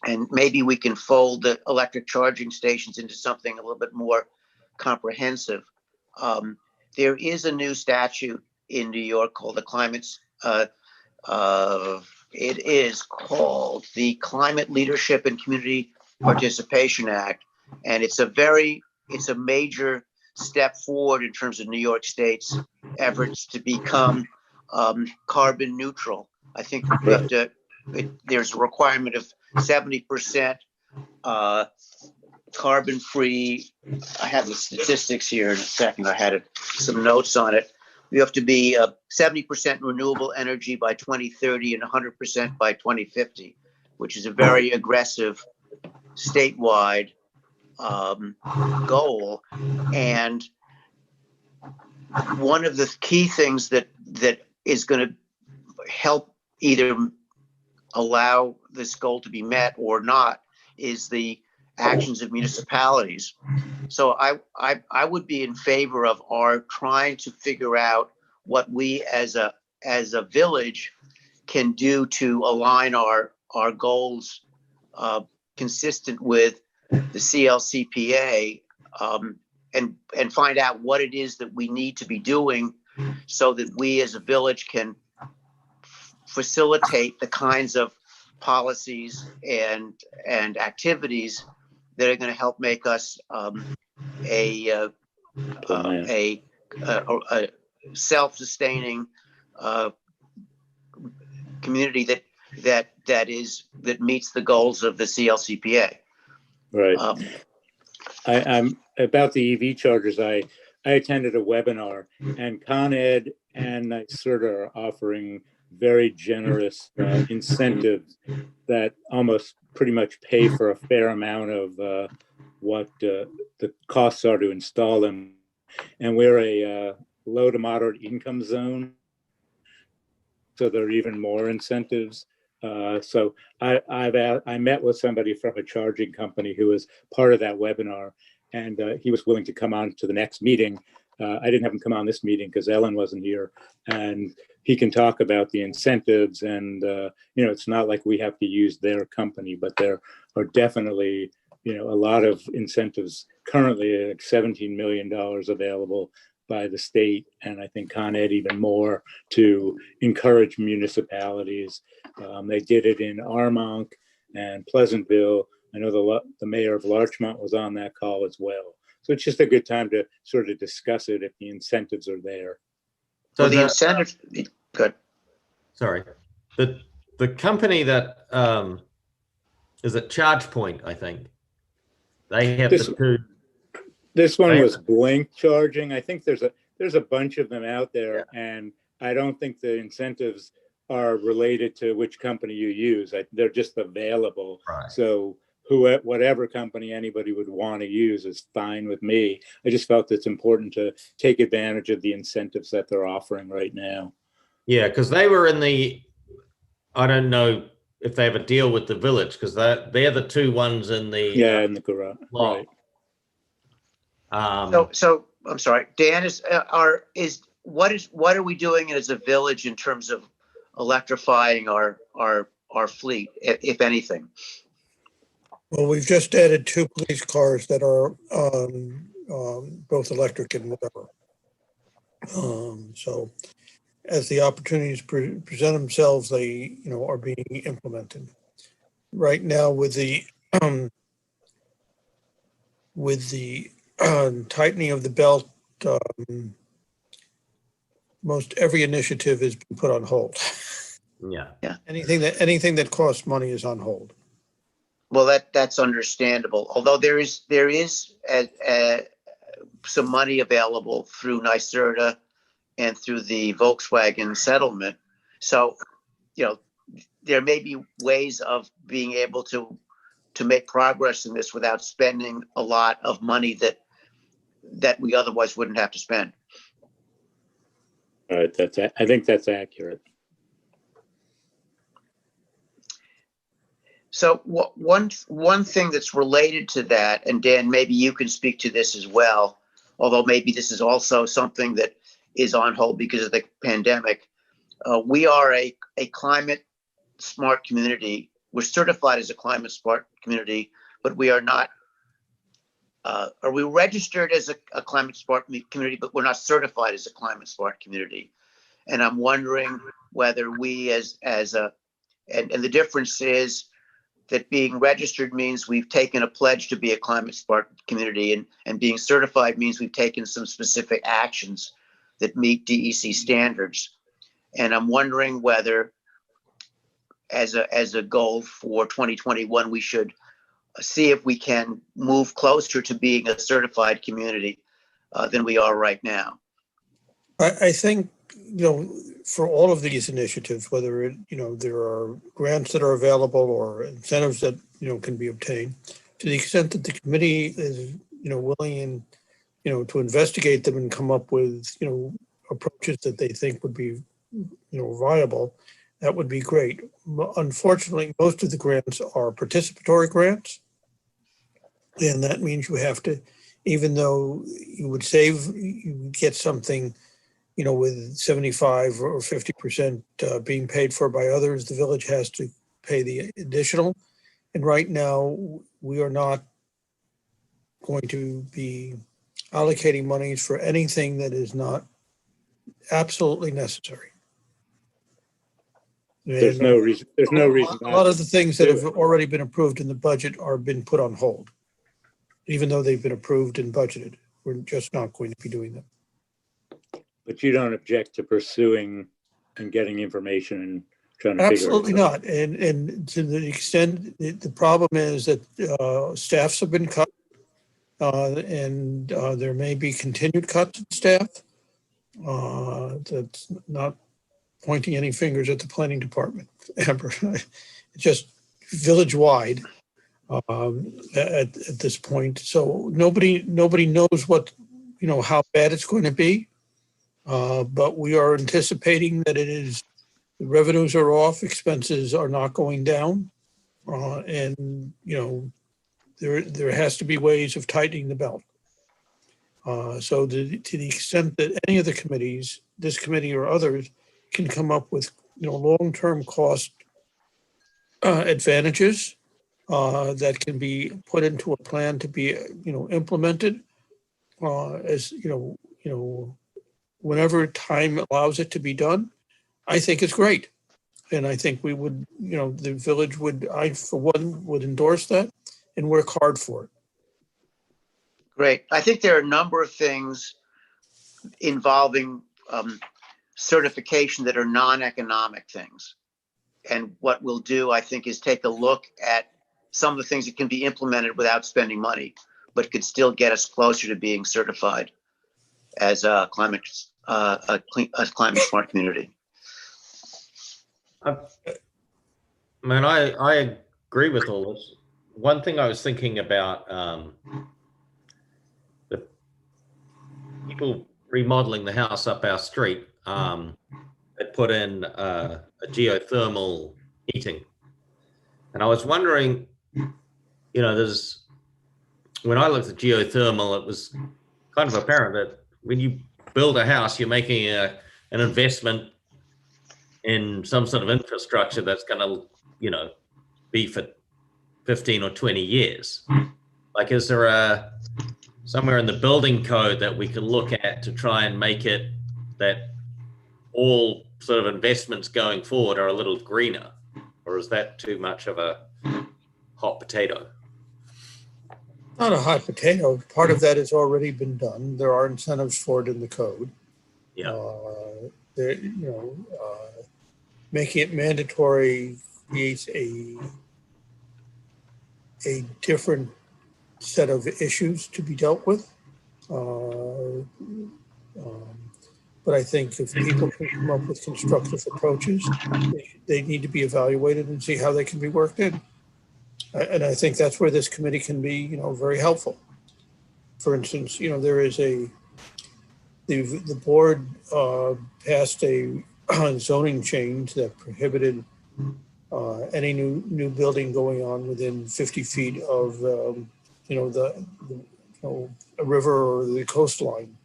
and maybe we can fold the electric charging stations into something a little bit more comprehensive. There is a new statute in New York called the it is called the Climate Leadership and Community Participation Act, and it's a major step forward in terms of New York State's efforts to become carbon neutral. I think there's a requirement of 70% carbon free. I have the statistics here in a second. I had some notes on it. We have to be 70% renewable energy by 2030 and 100% by 2050, which is a very aggressive statewide goal. And one of the key things that is going to help either allow this goal to be met or not is the actions of municipalities. So I would be in favor of our trying to figure out what we as a village can do to align our goals consistent with the CLCPA, and find out what it is that we need to be doing so that we as a village can facilitate the kinds of policies and activities that are going to help make us a self-sustaining community that meets the goals of the CLCPA. Right. I'm about the EV chargers. I attended a webinar, and Con Ed and NYSERDA are offering very generous incentives that almost pretty much pay for a fair amount of what the costs are to install them. And we're a low to moderate income zone, so there are even more incentives. So I met with somebody from a charging company who was part of that webinar, and he was willing to come on to the next meeting I didn't have him come on this meeting because Ellen wasn't here, and he can talk about the incentives. And it's not like we have to use their company, but there are definitely a lot of incentives currently, like $17 million available by the state, and I think Con Ed even more, to encourage municipalities. They did it in Armonk and Pleasantville. I know the mayor of Larchmont was on that call as well. So it's just a good time to sort of discuss it if the incentives are there. So the incentives, good. Sorry, the company that is at ChargePoint, I think they have the two. This one was Blink charging. I think there's a bunch of them out there, and I don't think the incentives are related to which company you use. They're just available. Right. So whatever company anybody would want to use is fine with me. I just felt it's important to take advantage of the incentives that they're offering right now. Yeah, because they were in the, I don't know if they have a deal with the village, because they're the two ones in the in the garage. lot. Right. So I'm sorry, Dan, what are we doing as a village in terms of electrifying our fleet, if anything? Well, we've just added 2 police cars that are both electric and whatever. So as the opportunities present themselves, they are being implemented. Right now with the tightening of the belt, most every initiative has been put on hold. Yeah. Anything that costs money is on hold. Well, that's understandable. Although there is some money available through NYSERDA and through the Volkswagen settlement. So, there may be ways of being able to make progress in this without spending a lot of money that we otherwise wouldn't have to spend. All right, I think that's accurate. So one thing that's related to that, and Dan, maybe you can speak to this as well, although maybe this is also something that is on hold because of the pandemic. We are a climate smart community. We're certified as a climate smart community, but we are not. Are we registered as a climate smart community, but we're not certified as a climate smart community? And I'm wondering whether we and the difference is that being registered means we've taken a pledge to be a climate smart community, and being certified means we've taken some specific actions that meet DEC standards. And I'm wondering whether, as a goal for 2021, we should see if we can move closer to being a certified community than we are right now. I think, for all of these initiatives, whether there are grants that are available or incentives that, can be obtained, to the extent that the committee is, willing and, to investigate them and come up with, approaches that they think would be, viable, that would be great. Unfortunately, most of the grants are participatory grants. And that means you have to, even though you would get something, with 75 or 50% being paid for by others, the village has to pay the additional. And right now, we are not going to be allocating monies for anything that is not absolutely necessary. There's no reason. There's no reason. A lot of the things that have already been approved in the budget are been put on hold, even though they've been approved and budgeted. We're just not going to be doing them. But you don't object to pursuing and getting information and trying to Absolutely figure it out? not. And to the extent, the problem is that staffs have been cut, and there may be continued cuts in staff. That's not pointing any fingers at the planning department, Amber. It's just village-wide at this point. So nobody knows what, how bad it's going to be. But we are anticipating that the revenues are off, expenses are not going down. And, there has to be ways of tightening the belt. So to the extent that any of the committees, this committee or others, can come up with, long-term cost advantages that can be put into a plan to be, implemented as, whenever time allows it to be done, I think it's great. And I think we would, the village would, I for one, would endorse that and work hard for it. Great. I think there are a number of things involving certification that are non-economic things. And what we'll do, I think, is take a look at some of the things that can be implemented without spending money, but could still get us closer to being certified as a climate smart community. I mean, I agree with all this. One thing I was thinking about, the people remodeling the house up our street, they put in a geothermal heating. And I was wondering, when I looked at geothermal, it was kind of apparent that when you build a house, you're making an investment in some sort of infrastructure that's going to, be for 15 or 20 years. Like, is there somewhere in the building code that we can look at to try and make it that all sort of investments going forward are a little greener? Or is that too much of a hot potato? Not a hot potato. Part of that has already been done. There are incentives for it in the code. Yeah. Making it mandatory creates a different set of issues to be dealt with. But I think if people can come up with constructive approaches, they need to be evaluated and see how they can be worked in. And I think that's where this committee can be, very helpful. For instance, there is the board passed a zoning change that prohibited any new building going on within 50 feet of, a river or the coastline.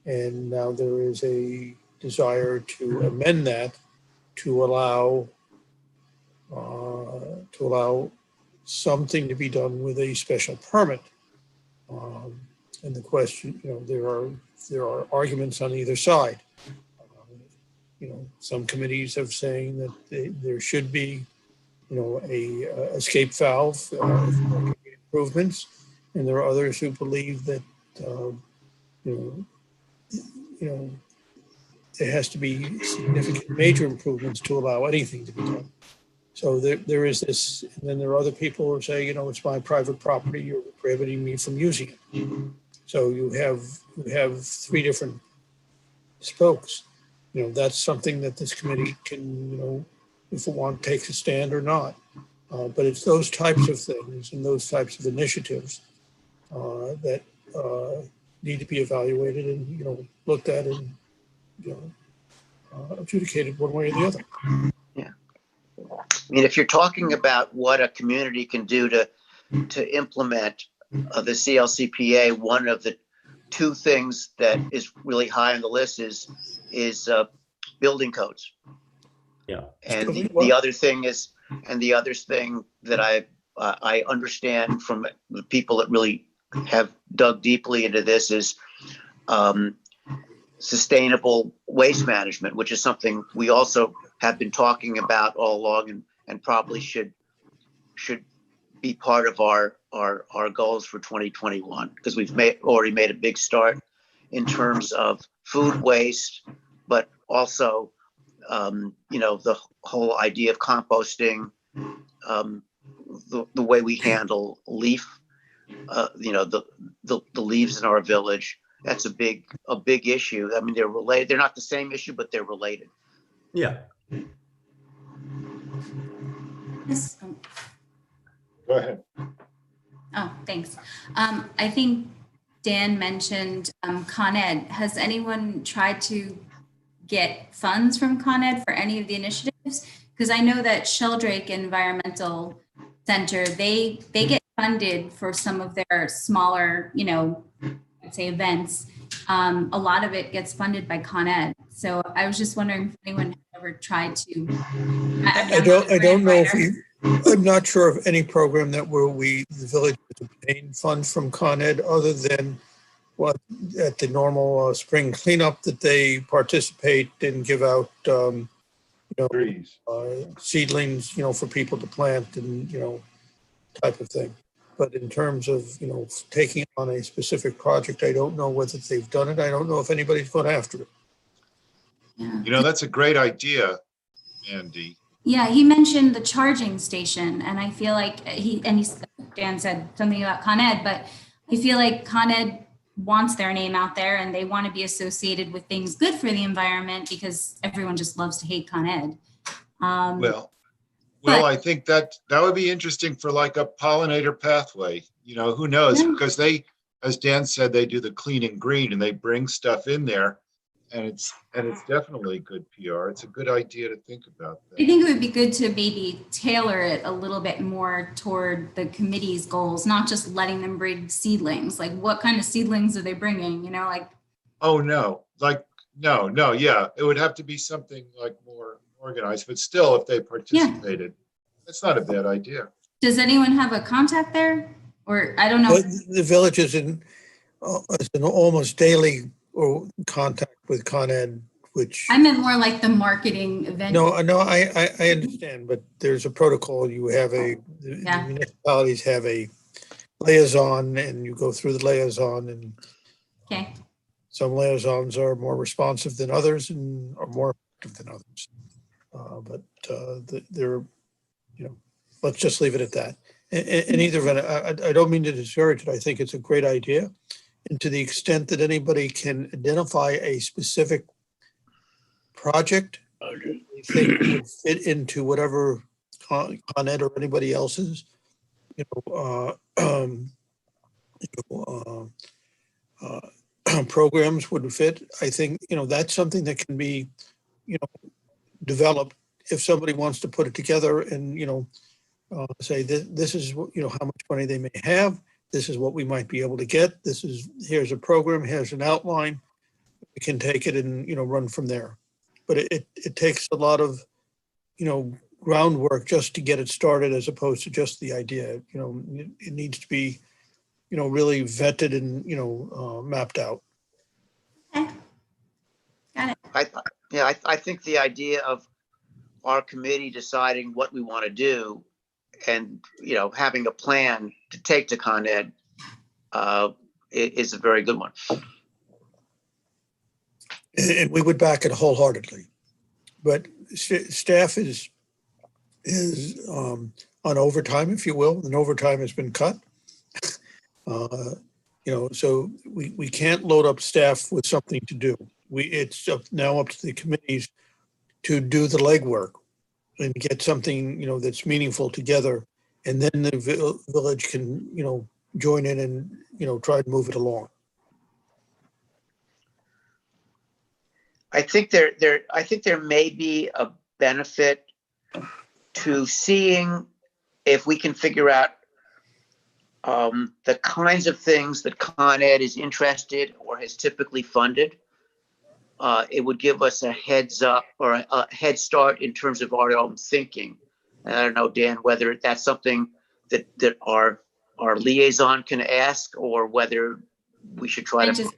And now there is a desire to amend that to allow something to be done with a special permit. And the question, there are arguments on either side. Some committees have saying that there should be, a escape valve for improvements, and there are others who believe that, there has to be significant major improvements to allow anything to be done. So there is this, and then there are other people who say, it's my private property, you're prohibiting me from using it. So you have three different spokes. That's something that this committee can, if it wants, takes a stand or not. But it's those types of things and those types of initiatives that need to be evaluated and, looked at and, adjudicated one way or the other. Yeah. I mean, if you're talking about what a community can do to implement the CLCPA, one of the two things that is really high on the list is building codes. Yeah. And the other thing is, and the other thing that I understand from the people that really have dug deeply into this is sustainable waste management, which is something we also have been talking about all along and probably should be part of our goals for 2021, because we've already made a big start in terms of food waste, but also the whole idea of composting, the way we handle leaf, the leaves in our village. That's a big issue. I mean, they're related. They're not the same issue, but they're related. Yeah. Yes. Go ahead. Oh, thanks. I think Dan mentioned Con Ed. Has anyone tried to get funds from Con Ed for any of the initiatives? Because I know that Sheldrake Environmental Center, they get funded for some of their smaller, I'd say events. A lot of it gets funded by Con Ed. So I was just wondering if anyone had ever tried to. I don't know if I'm not sure of any program that the village has obtained funds from Con Ed other than what at the normal spring cleanup that they participate and give out, Trees. seedlings, for people to plant and, type of thing. But in terms of, taking on a specific project, I don't know whether they've done it. I don't know if anybody's gone after it. Yeah. That's a great idea, Andy. Yeah, he mentioned the charging station, and I feel like Dan said something about Con Ed, but I feel like Con Ed wants their name out there and they want to be associated with things good for the environment because everyone just loves to hate Con Ed. Well, I think that would be interesting for like a pollinator pathway. Who knows? Yeah. Because they, as Dan said, they do the clean and green and they bring stuff in there, and it's definitely good PR. It's a good idea to think about that. I think it would be good to maybe tailor it a little bit more toward the committee's goals, not just letting them bring seedlings. Like, what kind of seedlings are they bringing? Oh no, no, yeah, it would have to be something like more organized, but still, if they participated, that's not a bad idea. Does anyone have a contact there? Or I don't know. But the village is in almost daily contact with Con Ed, which. I meant more like the marketing event. No, I understand, but there's a protocol. You have the municipalities have a liaison, and you go through the liaison, and okay. Some liaisons are more responsive than others and are more effective than others. But they're, let's just leave it at that. In either event, I don't mean to discourage it. I think it's a great idea. And to the extent that anybody can identify a specific project they think would fit into whatever Con Ed or anybody else's, programs would fit. I think, that's something that can be, developed if somebody wants to put it together and, say this is what, how much money they may have. This is what we might be able to get. Here's a program, here's an outline. We can take it and, run from there. But it takes a lot of, groundwork just to get it started as opposed to just the idea. It needs to be, really vetted and, mapped out. Okay. Got it. I think the idea of our committee deciding what we want to do and, having a plan to take to Con Ed is a very good one. And we would back it wholeheartedly. But staff is on overtime, if you will, and overtime has been cut. So we can't load up staff with something to do. It's now up to the committees to do the legwork and get something, that's meaningful together. And then the village can, join in and, try to move it along. I think there may be a benefit to seeing if we can figure out the kinds of things that Con Ed is interested or has typically funded. It would give us a heads up or a head start in terms of our own thinking. And I don't know, Dan, whether that's something that our liaison can ask or whether we should try to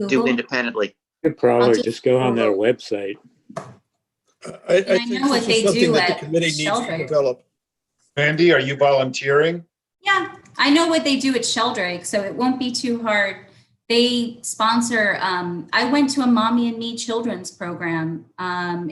do independently. You could probably just go on their website. I think know what this is they something do that the at committee needs to Sheldrake. develop. Mandy, are you volunteering? Yeah, I know what they do at Sheldrake, so it won't be too hard. They sponsor, I went to a Mommy and Me children's program.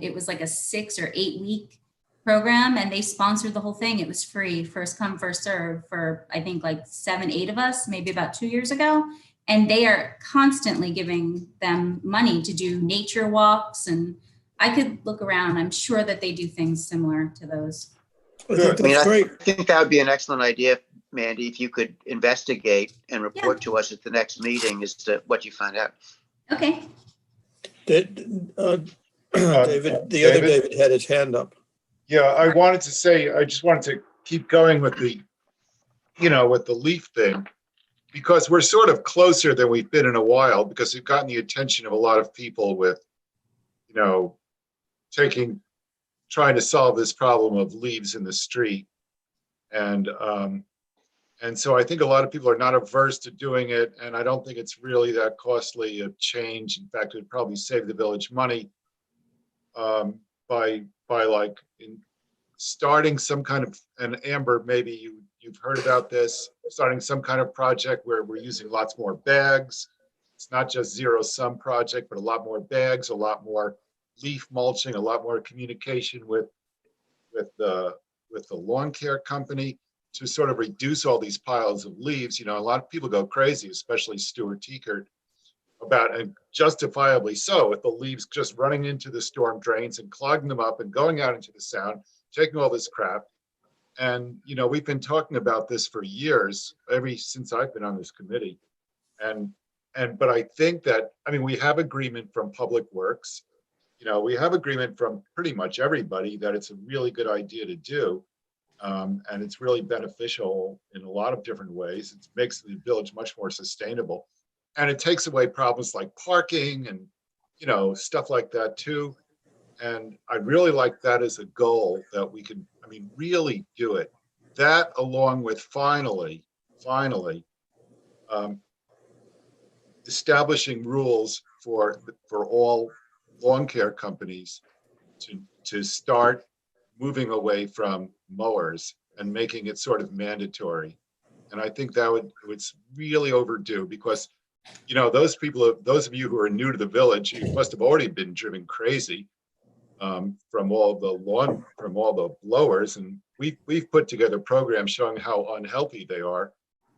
It was like a 6 or 8 week program and they sponsored the whole thing. It was free, first come, first serve for I think like 7, 8 of us, maybe about 2 years ago. And they are constantly giving them money to do nature walks. And I could look around. I'm sure that they do things similar to those. I think that's great. I think that would be an excellent idea, Mandy, if you could investigate and report to us at the next meeting as to what you find out. Okay. David, the other David had his hand up. Yeah, I wanted to say, I just wanted to keep going with the with the leaf thing, because we're sort of closer than we've been in a while, because we've gotten the attention of a lot of people with, trying to solve this problem of leaves in the street. And so I think a lot of people are not averse to doing it, and I don't think it's really that costly a change. In fact, it would probably save the village money by like starting some kind of, and Amber, maybe you've heard about this, starting some kind of project where we're using lots more bags. It's not just zero-sum project, but a lot more bags, a lot more leaf mulching, a lot more communication with the lawn care company to sort of reduce all these piles of leaves. A lot of people go crazy, especially Stuart Teekert, about, and justifiably so, with the leaves just running into the storm drains and clogging them up and going out into the sound, taking all this crap. And, we've been talking about this for years, since I've been on this committee. But I think that, we have agreement from Public Works. We have agreement from pretty much everybody that it's a really good idea to do. And it's really beneficial in a lot of different ways. It makes the village much more sustainable. And it takes away problems like parking and, stuff like that too. And I really like that as a goal that we can, really do it. That, along with finally, establishing rules for all lawn care companies to start moving away from mowers and making it sort of mandatory. And I think it's really overdue, because those of you who are new to the village, you must have already been driven crazy from all the blowers, and we've put together programs showing how unhealthy they are,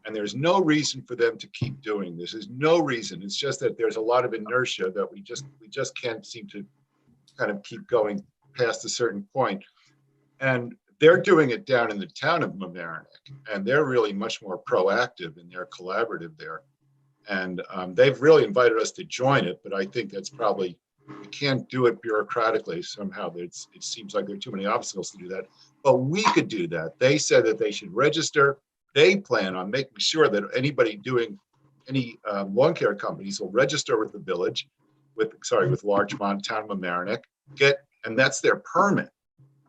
and there's no reason for them to keep doing this. There's no reason. It's just that there's a lot of inertia that we just can't seem to kind of keep going past a certain point. And they're doing it down in the town of Mamaroneck, and they're really much more proactive and they're collaborative there. And they've really invited us to join it, but I think that's probably, we can't do it bureaucratically somehow. It seems like there are too many obstacles to do that, but we could do that. They said that they should register. They plan on making sure that anybody doing any lawn care companies will register with the village, with Larchmont, Town of Mamaroneck, and that's their permit.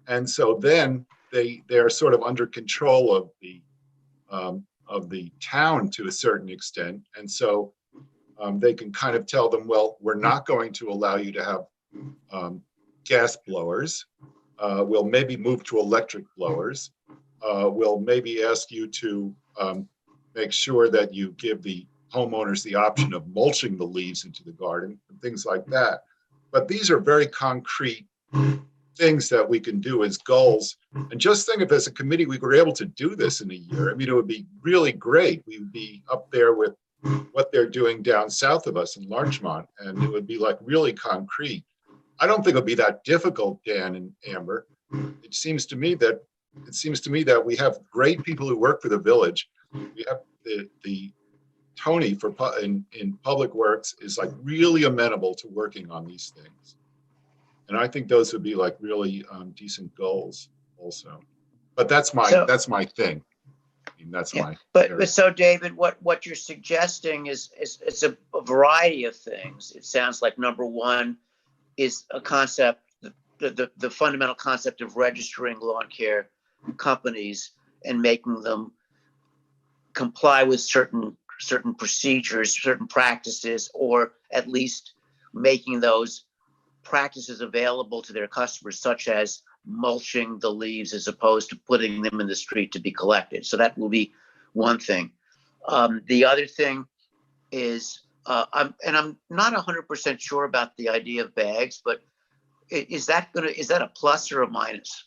And so then they're sort of under control of the town to a certain extent. And so they can kind of tell them, well, we're not going to allow you to have gas blowers. We'll maybe move to electric blowers. We'll maybe ask you to make sure that you give the homeowners the option of mulching the leaves into the garden and things like that. But these are very concrete things that we can do as goals. And just think, if as a committee we were able to do this in a year, it would be really great. We would be up there with what they're doing down south of us in Larchmont, and it would be like really concrete. I don't think it'll be that difficult, Dan and Amber. It seems to me that we have great people who work for the village. We have the Tony in Public Works is like really amenable to working on these things. And I think those would be like really decent goals also. But that's my thing. That's my. But so David, what you're suggesting is a variety of things. It sounds like number one is a concept, the fundamental concept of registering lawn care companies and making them comply with certain procedures, certain practices, or at least making those practices available to their customers, such as mulching the leaves as opposed to putting them in the street to be collected. So that will be one thing. The other thing is, I'm not 100% sure about the idea of bags, but is that a plus or a minus?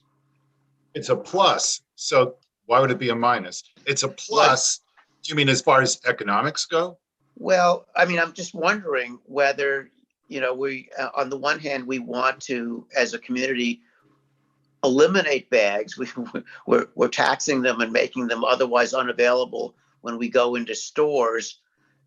It's a plus. So why would it be a minus? It's a plus. Do you mean as far as economics go? Well, I'm just wondering whether, we, on the one hand, we want to, as a community, eliminate bags. We're taxing them and making them otherwise unavailable when we go into stores.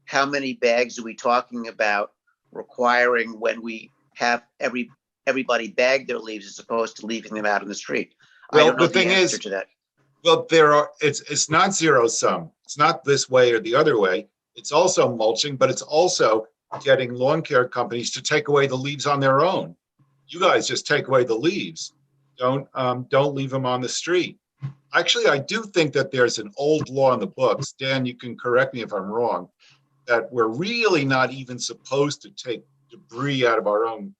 How many bags are we talking about requiring when we have everybody bag their leaves as opposed to leaving them out in the street? Well, I don't know the thing answer is, to that. Well, it's not zero sum. It's not this way or the other way. It's also mulching, but it's also getting lawn care companies to take away the leaves on their own. You guys just take away the leaves. Don't leave them on the street. Actually, I do think that there's an old law in the books. Dan, you can correct me if I'm wrong, that we're really not even supposed to take debris out of our own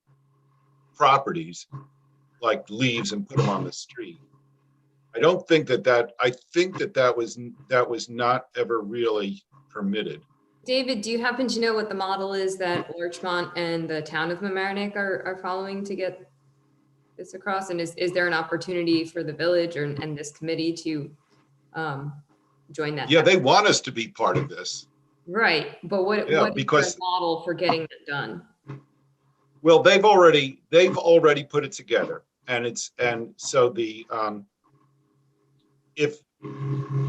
properties, like leaves, and put them on the street. I don't think I think that was not ever really permitted. David, do you happen to know what the model is that Larchmont and the town of Mamaroneck are following to get this across? And is there an opportunity for the village and this committee to join that? Yeah, they want us to be part of this. Right, but what is the model for getting that done? Well, they've already put it together, and so the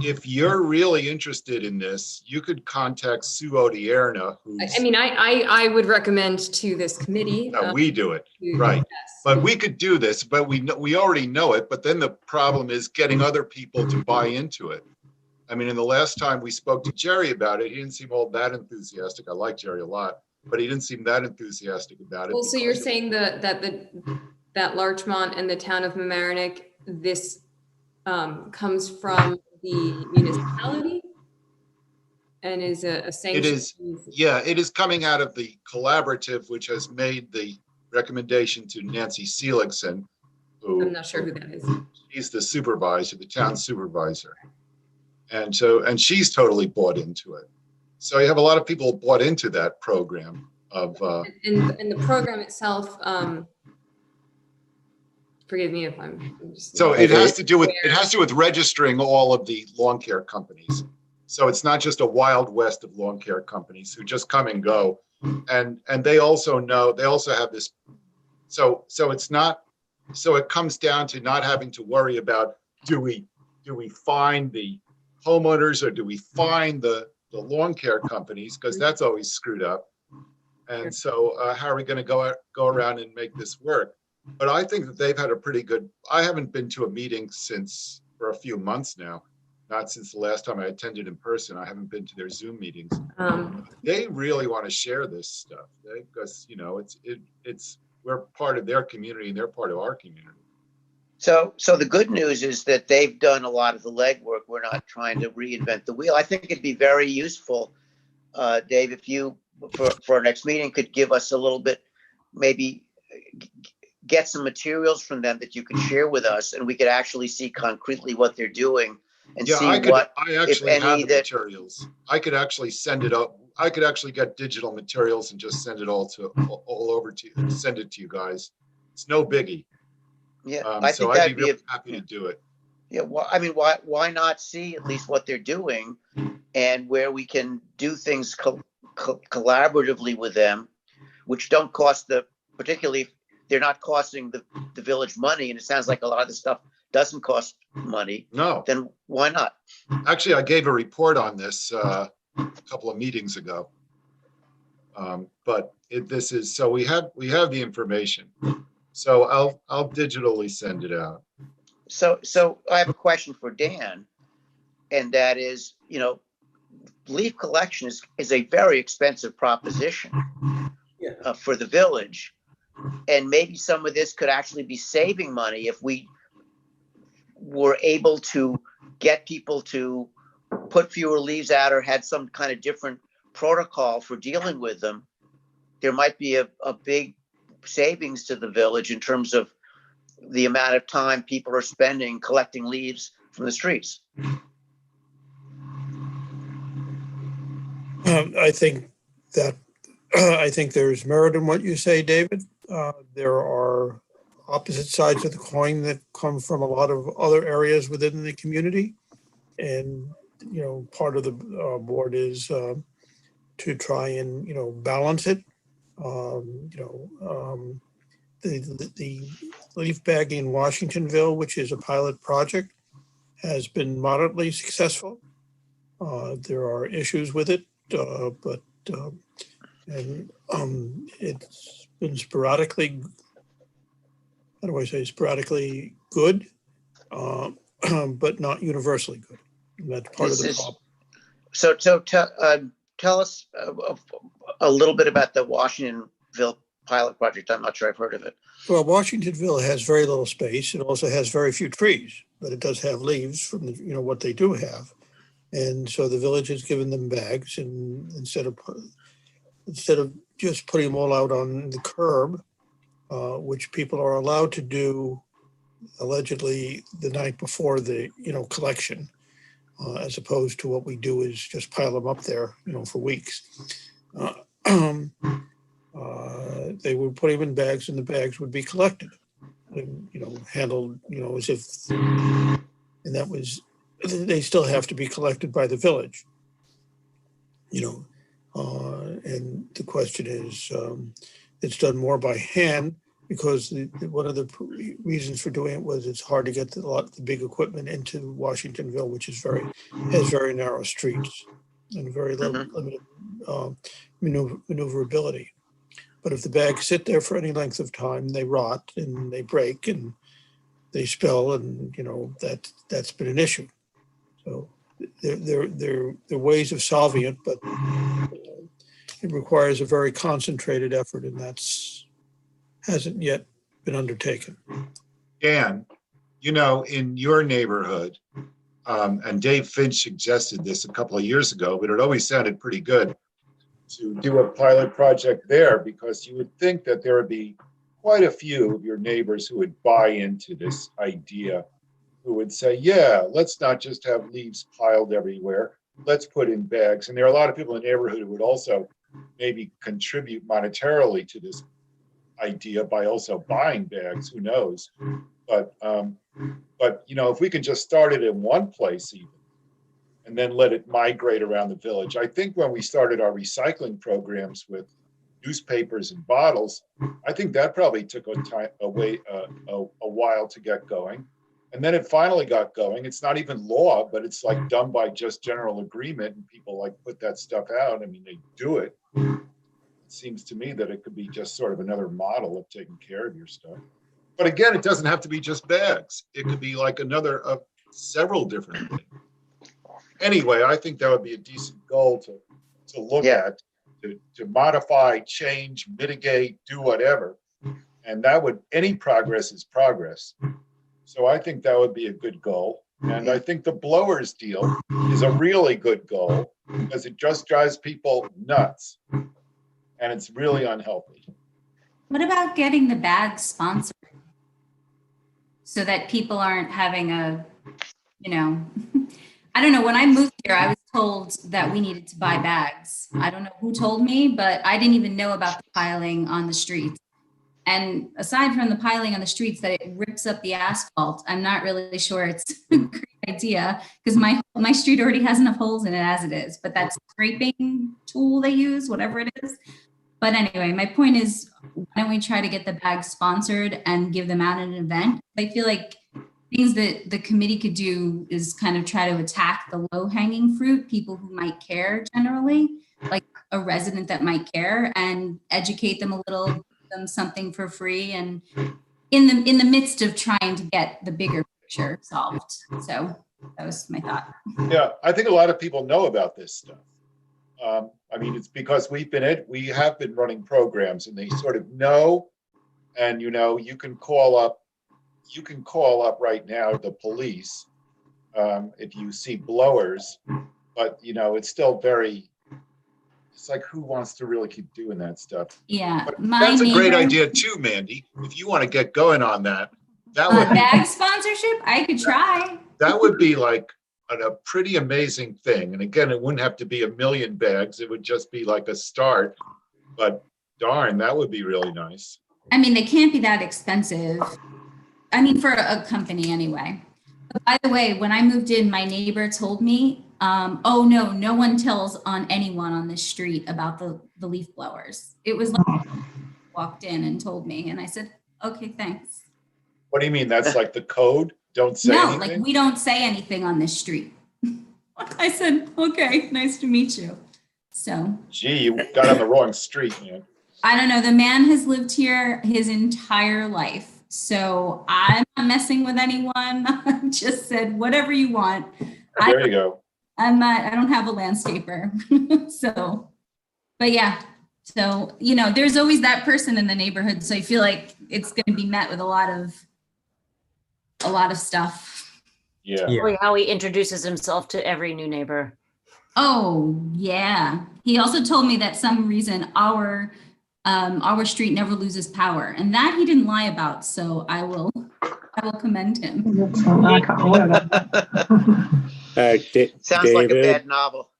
if you're really interested in this, you could contact Sue Odierna, who's. I mean, I would recommend to this committee. We do it, right? Yes. But we could do this, but we already know it. But then the problem is getting other people to buy into it. I mean, in the last time we spoke to Jerry about it, he didn't seem all that enthusiastic. I like Jerry a lot, but he didn't seem that enthusiastic about it. Well, so you're saying that Larchmont and the town of Mamaroneck, this comes from the municipality and is a sanction? It is, yeah, it is coming out of the collaborative, which has made the recommendation to Nancy Seligson, who I'm not sure who that is. She's the supervisor, the town supervisor. And she's totally bought into it. So you have a lot of people bought into that program of and the program itself, forgive me if I'm just. So it has to do with registering all of the lawn care companies. So it's not just a wild west of lawn care companies who just come and go. And they also have this. So it comes down to not having to worry about do we find the homeowners or do we find the lawn care companies, because that's always screwed up. And so how are we going to go around and make this work? But I think that they've had a pretty good, I haven't been to a meeting for a few months now, not since the last time I attended in person. I haven't been to their Zoom meetings. They really want to share this stuff because, we're part of their community and they're part of our community. So the good news is that they've done a lot of the legwork. We're not trying to reinvent the wheel. I think it'd be very useful, Dave, if you, for our next meeting, could give us a little bit, maybe get some materials from them that you could share with us, and we could actually see concretely what they're doing and see I actually if any, have the materials. I could actually send it up. I could actually get digital materials and just send it all over to you, send it to you guys. It's no biggie. Yeah, I think I'd be real happy to do it. Yeah, well, I mean, why not see at least what they're doing and where we can do things collaboratively with them, which don't cost particularly they're not costing the village money, and it sounds like a lot of the stuff doesn't cost money. No. Then why not? Actually, I gave a report on this a couple of meetings ago. But so we have the information. So I'll digitally send it out. So I have a question for Dan, and that is, leaf collection is a very expensive proposition for the village. And maybe some of this could actually be saving money if we were able to get people to put fewer leaves out or had some kind of different protocol for dealing with them. There might be a big savings to the village in terms of the amount of time people are spending collecting leaves from the streets. I think there's merit in what you say, David. There are opposite sides of the coin that come from a lot of other areas within the community. And, part of the board is to try and, balance it. The leaf bagging in Washingtonville, which is a pilot project, has been moderately successful. There are issues with it, but it's been sporadically good. but not universally good. And that's part of the problem. So tell us a little bit about the Washingtonville pilot project. I'm not sure I've heard of it. Well, Washingtonville has very little space. It also has very few trees, but it does have leaves from the, what they do have. And so the village has given them bags, and instead of just putting them all out on the curb, which people are allowed to do allegedly the night before the, collection, as opposed to what we do is just pile them up there, for weeks. They would put them in bags, and the bags would be collected and, handled, as if, and that was, they still have to be collected by the village, and the question is, it's done more by hand because one of the reasons for doing it was it's hard to get the big equipment into Washingtonville, which is has very narrow streets and very limited maneuverability. But if the bags sit there for any length of time, they rot and they break and they spill, and that's been an issue. So there are ways of solving it, but it requires a very concentrated effort, and hasn't yet been undertaken. Dan, in your neighborhood, and Dave Finch suggested this a couple of years ago, but it always sounded pretty good to do a pilot project there, because you would think that there would be quite a few of your neighbors who would buy into this idea, who would say, yeah, let's not just have leaves piled everywhere, let's put in bags. And there are a lot of people in the neighborhood who would also maybe contribute monetarily to this idea by also buying bags, who knows. But if we can just start it in one place even, and then let it migrate around the village. I think when we started our recycling programs with newspapers and bottles, I think that probably took a while to get going. And then it finally got going. It's not even law, but it's like done by just general agreement, and people put that stuff out. I mean, they do it. It seems to me that it could be just sort of another model of taking care of your stuff. But again, it doesn't have to be just bags. It could be another of several different things. Anyway, I think that would be a decent goal to look at, to modify, change, mitigate, do whatever. And any progress is progress. So I think that would be a good goal. And I think the blowers deal is a really good goal, because it just drives people nuts. And it's really unhealthy. What about getting the bags sponsored so that people aren't having I don't know, when I moved here, I was told that we needed to buy bags. I don't know who told me, but I didn't even know about the piling on the streets. And aside from the piling on the streets, that it rips up the asphalt, I'm not really sure it's a great idea, because my street already has enough holes in it as it is. But that scraping tool they use, whatever it is. But anyway, my point is, why don't we try to get the bags sponsored and give them out at an event? I feel like things that the committee could do is kind of try to attack the low-hanging fruit, people who might care generally, like a resident that might care, and educate them a little, give them something for free, and in the midst of trying to get the bigger picture solved. So that was my thought. Yeah, I think a lot of people know about this stuff. I mean, it's because we have been running programs, and they sort of know, and you can call up right now the police if you see blowers, but it's still it's like, who wants to really keep doing that stuff? Yeah, that's a great idea too, Mandy. If you want to get going on that would bag sponsorship, I could try. That would be like a pretty amazing thing. And again, it wouldn't have to be 1 million bags. It would just be like a start, but darn, that would be really nice. I mean, they can't be that expensive. I mean, for a company anyway. But by the way, when I moved in, my neighbor told me, no one tells on anyone on the street about the leaf blowers. It was like walked in and told me, and I said, okay, thanks. What do you mean? That's like the code? Don't say anything? No, like we don't say anything on this street. I said, okay, nice to meet you. So. Gee, you got on the wrong street, man. I don't know. The man has lived here his entire life. So I'm not messing with anyone. I just said, whatever you want. There you go. I don't have a landscaper. So, but yeah. So, there's always that person in the neighborhood. So I feel like it's going to be met with a lot of stuff. Yeah. Really how he introduces himself to every new neighbor. Oh yeah. He also told me that some reason our street never loses power, and that he didn't lie about. So I will commend him. That's a knock on wood. Sounds like a bad novel.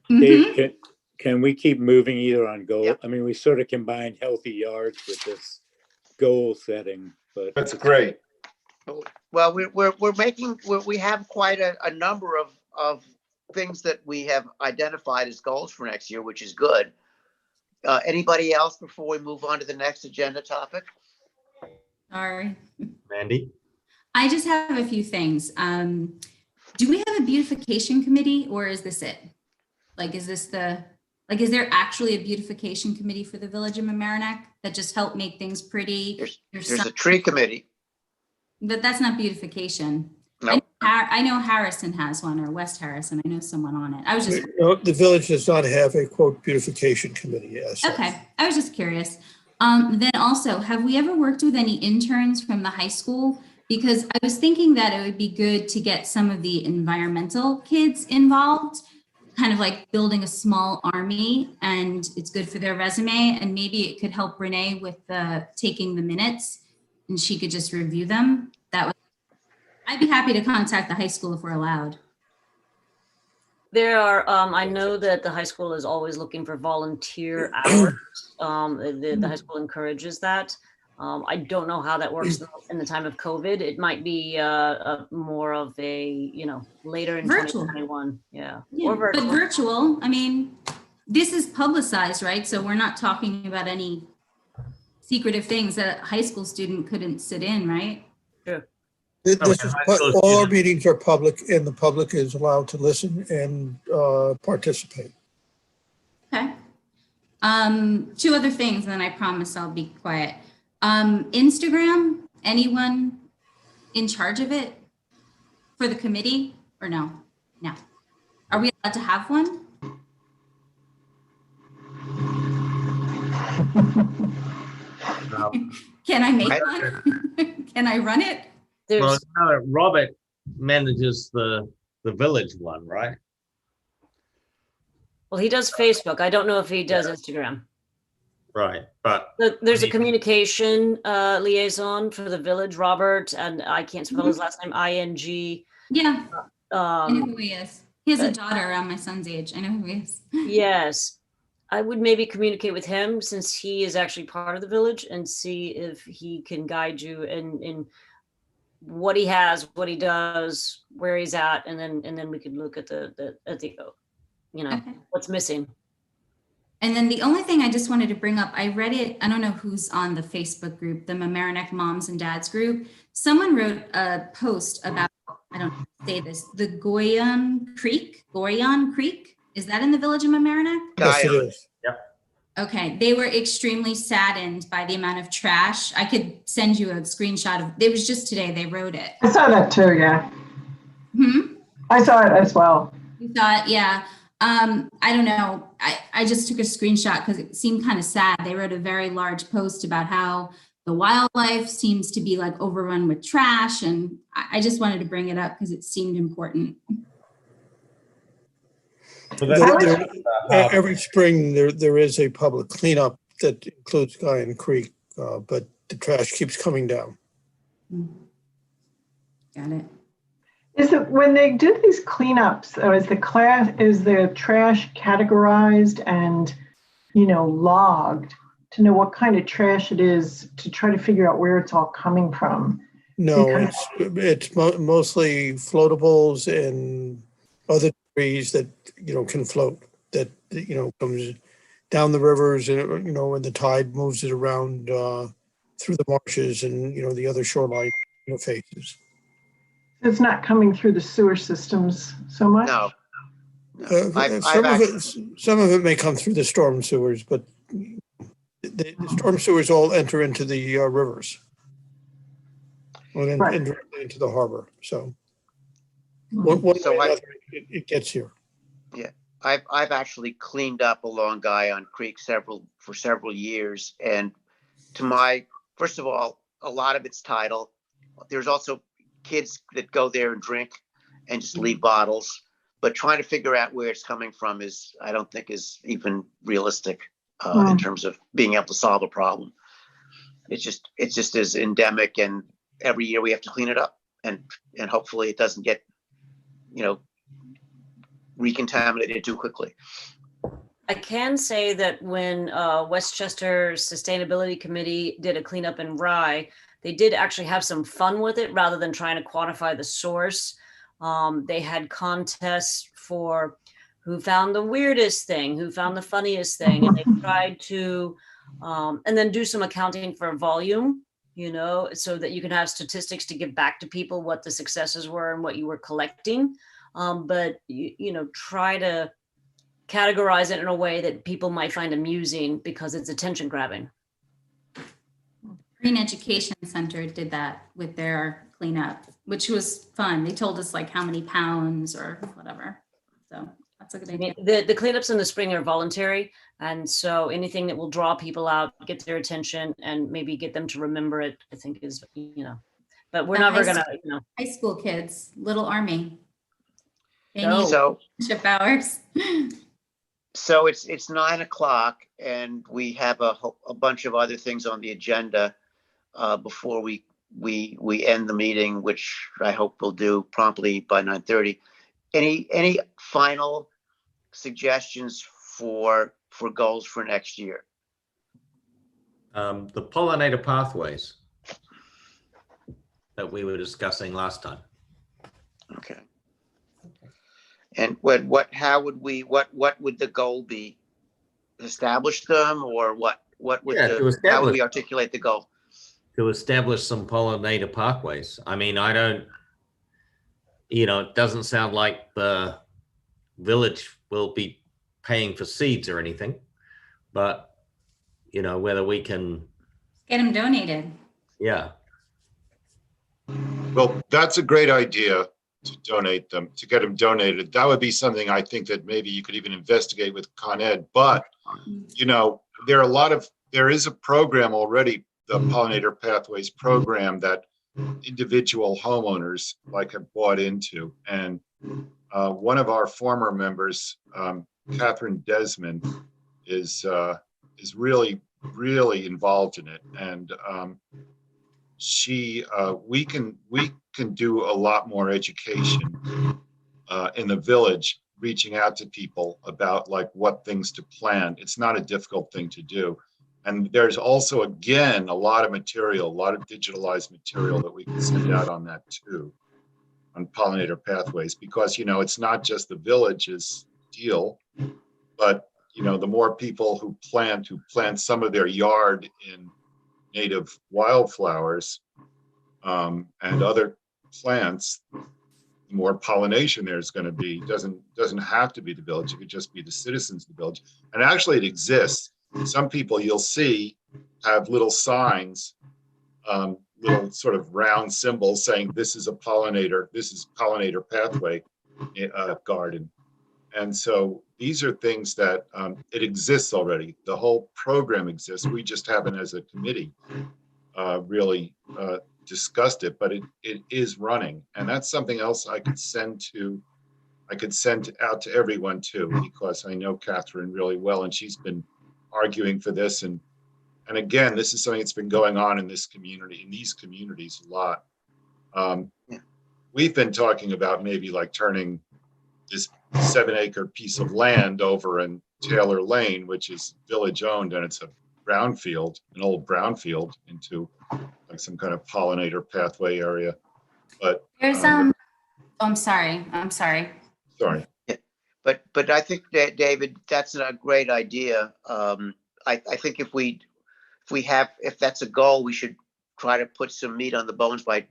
Dave, can we keep moving either on goal? Yep. I mean, we sort of combined healthy yards with this goal setting, but That's great. Well, we have quite a number of things that we have identified as goals for next year, which is good. Anybody else before we move on to the next agenda topic? Sorry. Mandy? I just have a few things. Do we have a beautification committee, or is this it? Is there actually a beautification committee for the Village of Mamaroneck that just help make things pretty? There's a tree committee. But that's not beautification. No. I know Harrison has one, or West Harrison. I know someone on it. I was just No, the village does not have a quote beautification committee, yes. okay. I was just curious. Then also, have we ever worked with any interns from the high school? Because I was thinking that it would be good to get some of the environmental kids involved, kind of like building a small army, and it's good for their resume. And maybe it could help Renee with taking the minutes, and she could just review them. I'd be happy to contact the high school if we're allowed. There are, I know that the high school is always looking for volunteer hours. The high school encourages that. I don't know how that works in the time of COVID. It might be more of a, later in Virtual. 2021. Yeah. Yeah, Or virtual. but virtual, I mean, this is publicized, right? So we're not talking about any secretive things that a high school student couldn't sit in, right? Sure. All our meetings are public, and the public is allowed to listen and participate. Okay. Two other things, and then I promise I'll be quiet. Instagram, anyone in charge of it for the committee, or no? No. Are we allowed to have one? Can I make one? Can I run it? Well, no, Robert manages the village one, right? Well, he does Facebook. I don't know if he does Instagram. Right, but There's a communication liaison for the village, Robert, and I can't spell his last name, ING. Yeah, I know who he is. He has a daughter around my son's age. I know who he is. Yes. I would maybe communicate with him, since he is actually part of the village, and see if he can guide you in what he has, what he does, where he's at, and then we could look at the Okay. what's missing. And then the only thing I just wanted to bring up, I read it, I don't know who's on the Facebook group, the Mamaroneck Moms and Dads group. Someone wrote a post about, I don't know how to say this, the Goyon Creek. Is that in the Village of Mamaroneck? Yes, it is. Okay, they were extremely saddened by the amount of trash. I could send you a screenshot of, it was just today they wrote it. I saw that too, yeah. I saw it as well. You thought, yeah. I don't know. I just took a screenshot because it seemed kind of sad. They wrote a very large post about how the wildlife seems to be like overrun with trash. And I just wanted to bring it up because it seemed important. Every spring, there is a public cleanup that includes Guyan Creek, but the trash keeps coming down. Got it. Is it when they do these cleanups, or is the trash categorized and, logged to know what kind of trash it is, to try to figure out where it's all coming from? No, it's mostly floatables and other trees that, can float, that, comes down the rivers and, and the tide moves it around through the marshes and, the other shoreline faces. It's not coming through the sewer systems so much? No. Some of it may come through the storm sewers, but the storm sewers all enter into the rivers. and Right. and directly into the harbor. So Mhm. one So way or I- another, it gets here. I've actually cleaned up along Guyon Creek for several years, and first of all, a lot of it's tidal. There's also kids that go there and drink and just leave bottles, but trying to figure out where it's coming from I don't think is even realistic in terms of being able to solve a problem. It's just as endemic, and every year we have to clean it up, and hopefully it doesn't get, recontaminated too quickly. I can say that when Westchester Sustainability Committee did a cleanup in Rye, they did actually have some fun with it rather than trying to quantify the source. They had contests for who found the weirdest thing, who found the funniest thing, and they tried to, and then do some accounting for volume, so that you can have statistics to give back to people what the successes were and what you were collecting. But try to categorize it in a way that people might find amusing because it's attention grabbing. Green Education Center did that with their cleanup, which was fun. They told us like how many pounds or whatever. So that's a good idea. The cleanups in the spring are voluntary. And so anything that will draw people out, get their attention, and maybe get them to remember it, I think is, but we're never going to, High school kids, Little Army. They No. need So ship hours. So it's 9:00, and we have a bunch of other things on the agenda before we end the meeting, which I hope we'll do promptly by 9:30. Any final suggestions for goals for next year? The pollinator pathways that we were discussing last time. Okay. And what would the goal be? Establish them, or what would how would we articulate the goal? To establish some pollinator pathways. I mean, I don't, it doesn't sound like the village will be paying for seeds or anything, but whether we can Get them donated. Yeah. Well, that's a great idea to donate them, to get them donated. That would be something I think that maybe you could even investigate with Con Ed. But, there is a program already, the Pollinator Pathways program, that individual homeowners have bought into. And one of our former members, Catherine Desmond, is really, really involved in it. And we can do a lot more education in the village, reaching out to people about what things to plant. It's not a difficult thing to do. And there's also, again, a lot of material, a lot of digitalized material that we can send out on that too, on pollinator pathways, because, it's not just the village's deal, but, the more people who plant some of their yard in native wildflowers and other plants, the more pollination there's going to be. Doesn't have to be the village. It could just be the citizens of the village. And actually it exists. Some people you'll see have little signs, little sort of round symbols saying this is pollinator pathway garden. And so these are things that it exists already. The whole program exists. We just haven't, as a committee, really discussed it, but it is running. And that's something else I could send out to everyone too, because I know Catherine really well, and she's been arguing for this. And again, this is something that's been going on in these communities a lot. We've been talking about maybe turning this 7-acre piece of land over in Taylor Lane, which is village owned, and it's an old brownfield, into some kind of pollinator pathway area. But there's I'm sorry. Sorry. Yeah. But I think that, David, that's a great idea. I think if that's a goal, we should try to put some meat on the bones by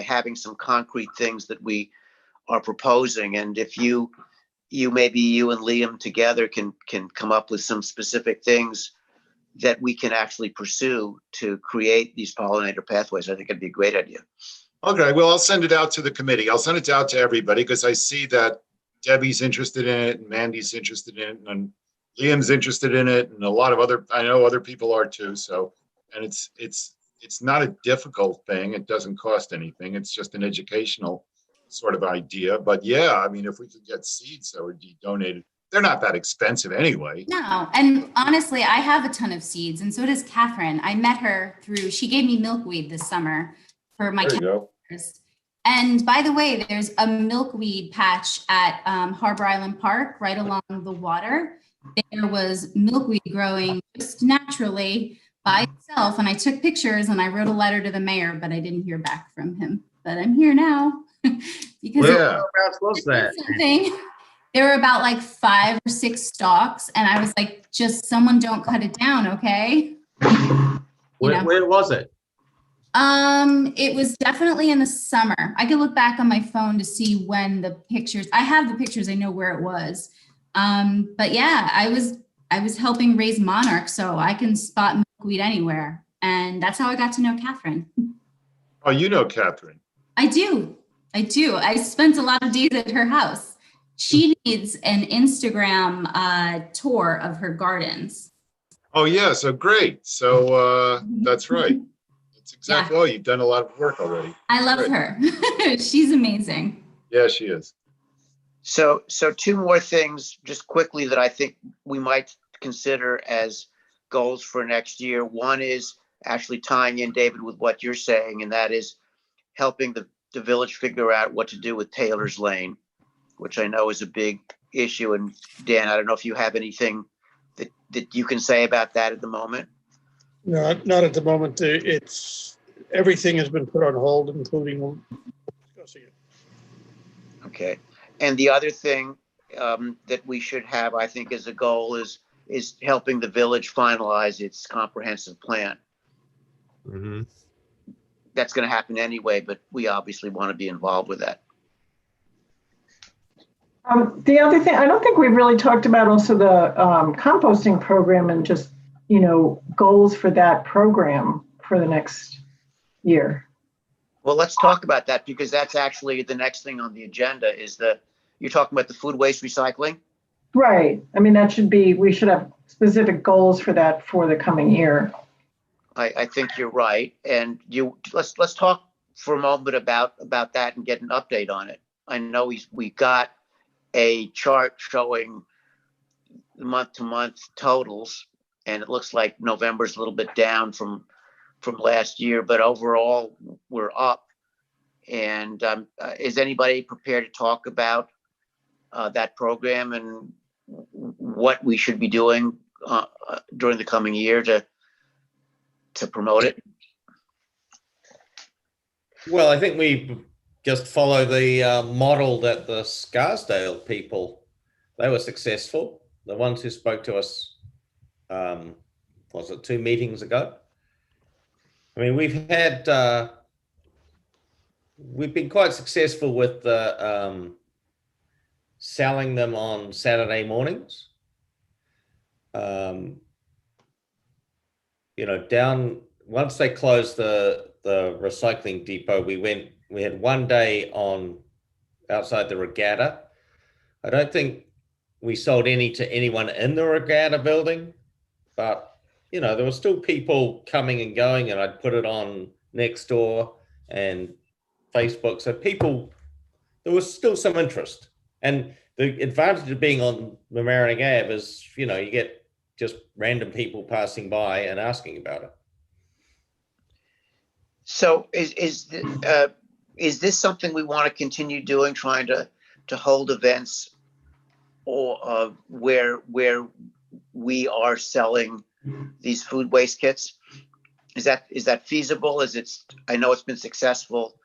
having some concrete things that we are proposing. And if maybe you and Liam together can come up with some specific things that we can actually pursue to create these pollinator pathways. I think it'd be a great idea. Okay, well, I'll send it out to the committee. I'll send it out to everybody because I see that Debbie's interested in it and Mandy's interested in it and Liam's interested in it and a lot of other, I know other people are too. So, and it's not a difficult thing. It doesn't cost anything. It's just an educational sort of idea. But yeah, I mean, if we could get seeds that would be donated, they're not that expensive anyway. No, and honestly, I have a ton of seeds, and so does Catherine. I met her through, she gave me milkweed this summer for my There you go. campers. And by the way, there's a milkweed patch at Harbor Island Park, right along the water. There was milkweed growing just naturally by itself, and I took pictures and I wrote a letter to the mayor, but I didn't hear back from him. But I'm here now because Yeah. Whereabouts was that? something. There were about like 5 or 6 stalks, and I was like, just someone don't cut it down, okay? Where was it? It was definitely in the summer. I could look back on my phone to see when the pictures, I have the pictures, I know where it was. But yeah, I was helping raise monarchs, so I can spot milkweed anywhere. And that's how I got to know Catherine. Oh, you know Catherine. I do. I spent a lot of days at her house. She needs an Instagram tour of her gardens. Oh, yeah. So great. So that's right. That's exactly. Yeah. Oh, you've done a lot of work already. I love Great. her. She's amazing. Yeah, she is. So 2 more things just quickly that I think we might consider as goals for next year. One is actually tying in, David, with what you're saying, and that is helping the village figure out what to do with Taylor's Lane, which I know is a big issue. And Dan, I don't know if you have anything that you can say about that at the moment. No, not at the moment. Everything has been put on hold, including discussing it. Okay. And the other thing that we should have, I think, as a goal is helping the village finalize its comprehensive plan. Mm-hmm. That's going to happen anyway, but we obviously want to be involved with that. The other thing, I don't think we've really talked about also the composting program and just, goals for that program for the next year. Well, let's talk about that because that's actually the next thing on the agenda is you're talking about the food waste recycling? Right. I mean, we should have specific goals for that for the coming year. I think you're right. And let's talk for a moment about that and get an update on it. I know we got a chart showing the month-to-month totals, and it looks like November's a little bit down from last year, but overall we're up. And is anybody prepared to talk about that program and what we should be doing during the coming year to promote it? Well, I think we just follow the model that the Scarsdale people, they were successful. The ones who spoke to us, was it 2 meetings ago? I mean, we've been quite successful with the selling them on Saturday mornings. Down once they closed the recycling depot, we had 1 day on outside the regatta. I don't think we sold any to anyone in the regatta building, but there were still people coming and going, and I'd put it on Nextdoor and Facebook. So there was still some interest. And the advantage of being on Mamaroneck Ave is, you get just random people passing by and asking about it. So is this something we want to continue doing, trying to hold events or where we are selling these food waste kits? Is that feasible? I know it's been successful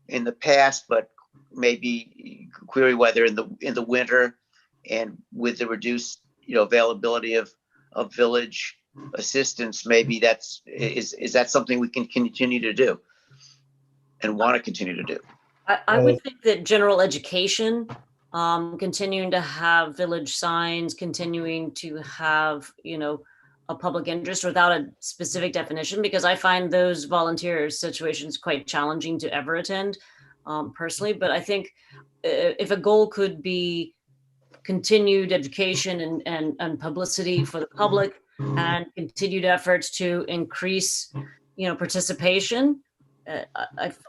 in the past, but maybe query whether in the winter and with the reduced availability of village assistance, maybe is that something we can continue to do and want to continue to do? I would think that general education, continuing to have village signs, continuing to have, a public interest without a specific definition, because I find those volunteer situations quite challenging to ever attend personally. But I think if a goal could be continued education and publicity for the public and continued efforts to increase, participation,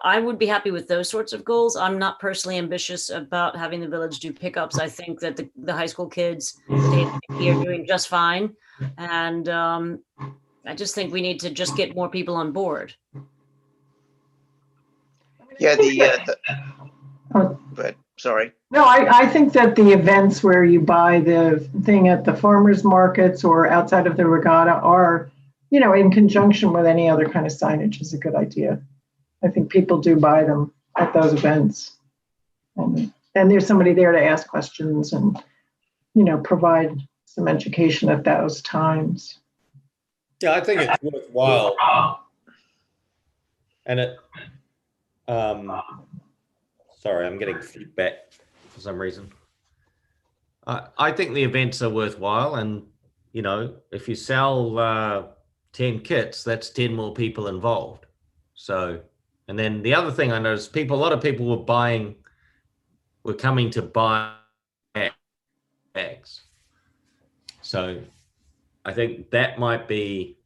I would be happy with those sorts of goals. I'm not personally ambitious about having the village do pickups. I think that the high school kids are doing just fine. And I just think we need to just get more people on board. Yeah, but sorry. No, I think that the events where you buy the thing at the farmers markets or outside of the regatta are, in conjunction with any other kind of signage is a good idea. I think people do buy them at those events. And there's somebody there to ask questions and, provide some education at those times. Yeah, I think it's worthwhile. And it, sorry, I'm getting feedback for some reason. I think the events are worthwhile, and if you sell 10 kits, that's 10 more people involved. So, and then the other thing I noticed, a lot of people were coming to buy bags. So I think that might be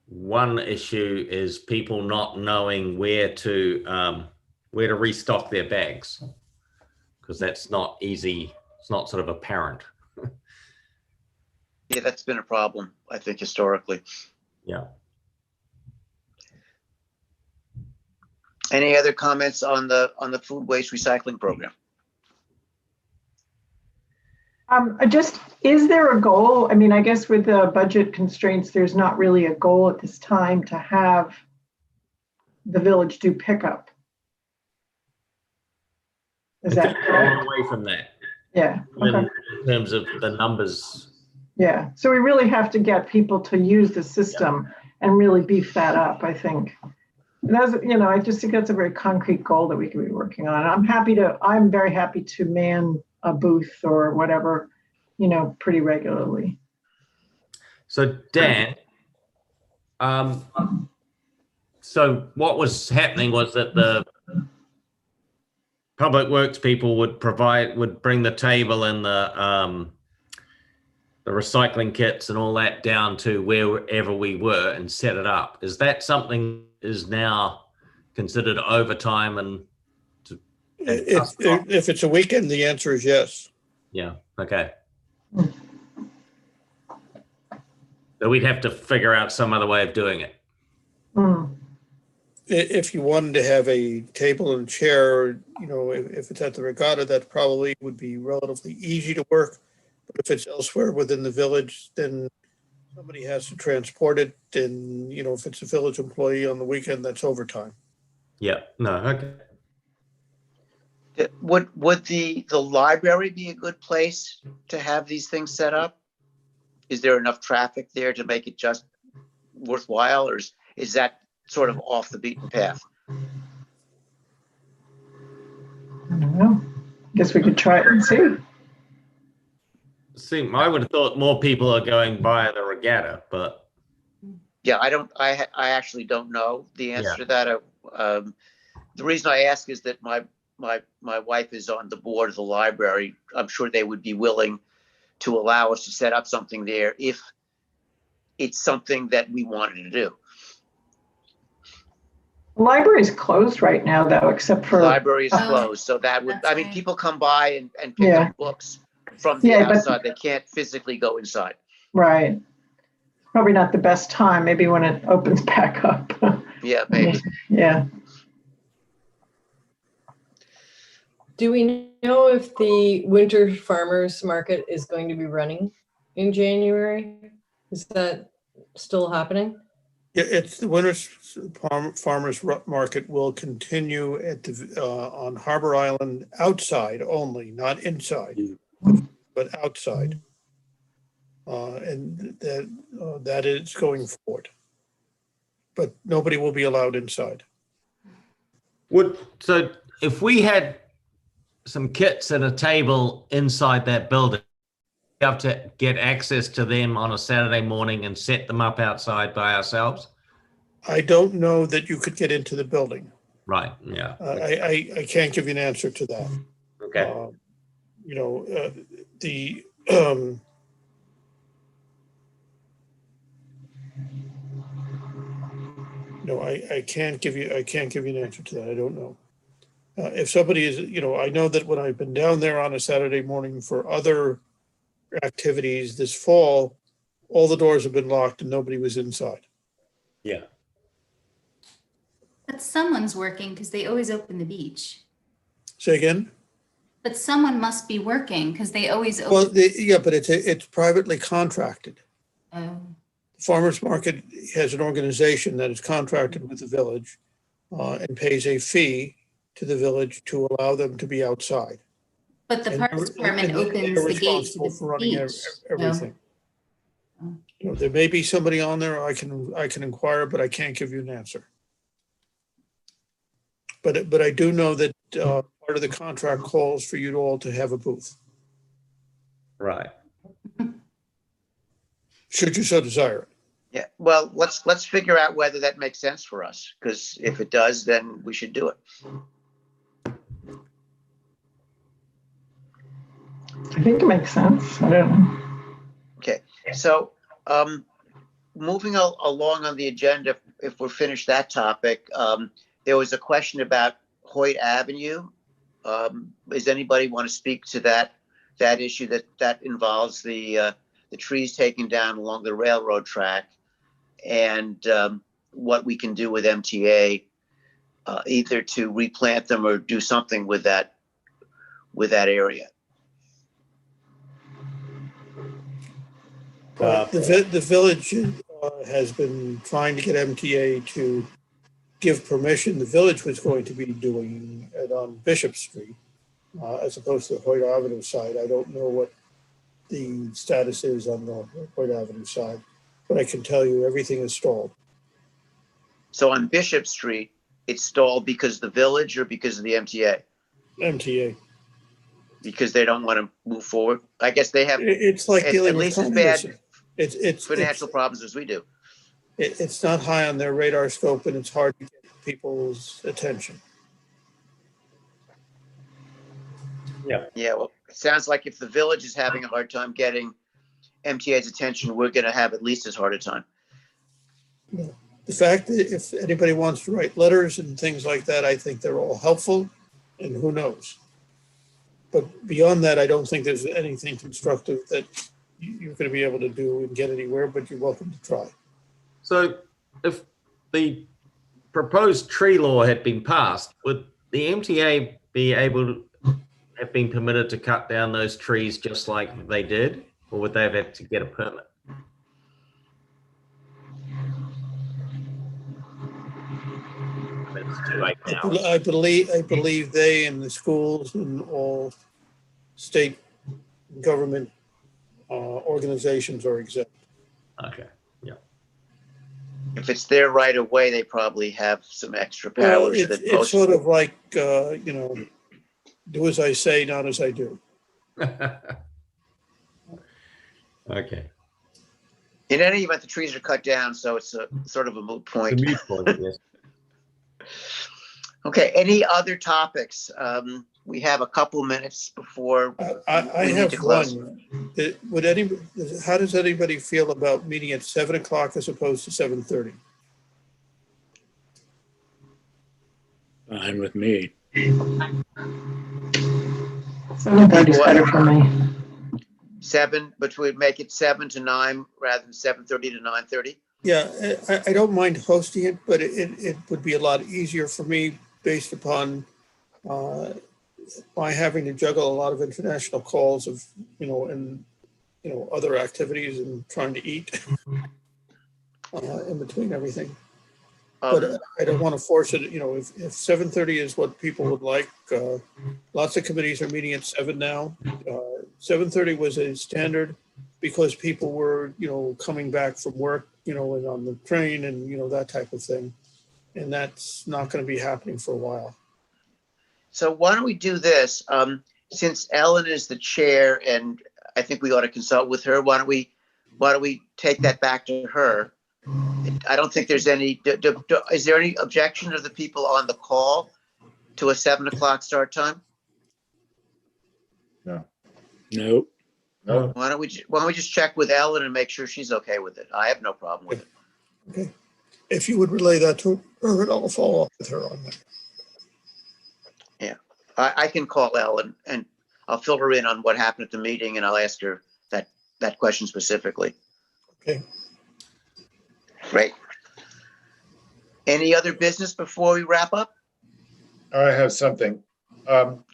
one issue, is people not knowing where to restock their bags, because that's not easy. It's not sort of apparent. Yeah, that's been a problem, I think, historically. Yeah. Any other comments on the food waste recycling program? Is there a goal? I mean, I guess with the budget constraints, there's not really a goal at this time to have the village do pickup. Is that correct? Away from that. Yeah. Okay. In terms of the numbers. Yeah. So we really have to get people to use the system and really beef that up, I think. That's, I just think that's a very concrete goal that we can be working on. I'm very happy to man a booth or whatever, pretty regularly. So Dan, so what was happening was that the public works people would bring the table and the recycling kits and all that down to wherever we were and set it up. Is that something is now considered overtime? And if it's a weekend, the answer is yes. Yeah. Okay. So we'd have to figure out some other way of doing it. If you wanted to have a table and chair, if it's at the regatta, that probably would be relatively easy to work. But if it's elsewhere within the village, then somebody has to transport it. And, if it's a village employee on the weekend, that's overtime. Yeah. No. Okay. Would the library be a good place to have these things set up? Is there enough traffic there to make it just worthwhile, or is that sort of off the beaten path? I don't know. Guess we could try it and see. See, I would have thought more people are going by the regatta, but yeah, I actually don't know the answer to that. The reason I ask is that my wife is on the board of the library. I'm sure they would be willing to allow us to set up something there if it's something that we wanted to do. The library is closed right now, though, except for... The library is closed, so that would, people come by and pick up books from the outside. They can't physically go inside. Right. Probably not the best time, maybe when it opens back up. Yeah, maybe. Yeah. Do we know if the winter farmers market is going to be running in January? Is that still happening? Yeah, it's the winter farmers market will continue at the on Harbor Island, outside only, not inside, but outside, and that is going forward. But nobody will be allowed inside. So if we had some kits at a table inside that building, have to get access to them on a Saturday morning and set them up outside by ourselves? I don't know that you could get into the building. Right, yeah. I can't give you an answer to that. Okay. You know, the, no, I can't give you an answer to that. I don't know. If somebody is, you know, I know that when I've been down there on a Saturday morning for other activities this fall, all the doors have been locked and nobody was inside. Yeah. But someone's working because they always open the beach. Say again? But someone must be working because they always open. Well, yeah, but it's privately contracted. Oh. The farmers market has an organization that is contracted with the village and pays a fee to the village to allow them to be outside. But the And Parks Department they're opens the gates to responsible for the running beach. everything. Oh. You know, there may be somebody on there. I can inquire, but I can't give you an answer. But I do know that part of the contract calls for you all to have a booth, Right. should you so desire it. Yeah, well, let's figure out whether that makes sense for us, because if it does, then we should do it. I think it makes sense. I don't know. Okay, so moving along on the agenda, if we're finished that topic, there was a question about Hoyt Avenue. Does anybody want to speak to that issue that involves the trees taken down along the railroad track, and what we can do with MTA, either to replant them or do something with that area? The village has been trying to get MTA to give permission. The village was going to be doing it on Bishop Street as opposed to the Hoyt Avenue side. I don't know what the status is on the Hoyt Avenue side, but I can tell you everything is stalled. So on Bishop Street, it's stalled because the village or because of the MTA? MTA. Because they don't want to move forward. I guess they have. It's like dealing at with least as bad communism. It's financial problems as we do. It's not high on their radar scope, and it's hard to get people's attention. Yeah. Yeah, well, it sounds like if the village is having a hard time getting MTA's attention, we're going to have at least as hard a time. Yeah. The fact that if anybody wants to write letters and things like that, I think they're all helpful, and who knows. But beyond that, I don't think there's anything constructive that you're going to be able to do and get anywhere, but you're welcome to try. So if the proposed tree law had been passed, would the MTA be able to have been permitted to cut down those trees just like they did, or would they have had to get a permit? It's too late now. I believe they and the schools and all state government organizations are exempt. Okay. Yeah. If it's their right of way, they probably have some extra Well, powers. it's sort of like, you know, do as I say, not as I do. Okay. In any event, the trees are cut down, so it's a sort of a moot point. The moot point, yes. Okay, any other topics? We have a couple minutes before I we need have to close. one. How does anybody feel about meeting at 7 o'clock as opposed to 7:30? Fine with me. 7:30 is better for me. But we'd make it 7 to 9 rather than 7:30 to 9:30. Yeah, I don't mind hosting it, but it would be a lot easier for me based upon my having to juggle a lot of international calls of, you know, and, you know, other activities and trying to eat in between everything. But I don't want to force it, you know, if 7:30 is what people would like, lots of committees are meeting at 7 now. 7:30 was a standard because people were, you know, coming back from work, you know, and on the train and, you know, that type of thing. And that's not going to be happening for a while. So why don't we do this? Since Ellen is the chair and I think we ought to consult with her. Why don't we take that back to her? I don't think there's any, is there any objection of the people on the call to a 7 o'clock start time? No. No. Why don't we just check with Ellen and make sure she's okay with it? I have no problem with it. Okay. If you would relay that to her, and I'll follow up with her on that. I can call Ellen and I'll fill her in on what happened at the meeting and I'll ask her that question specifically. Okay. Great. Any other business before we wrap up? I have something. I'll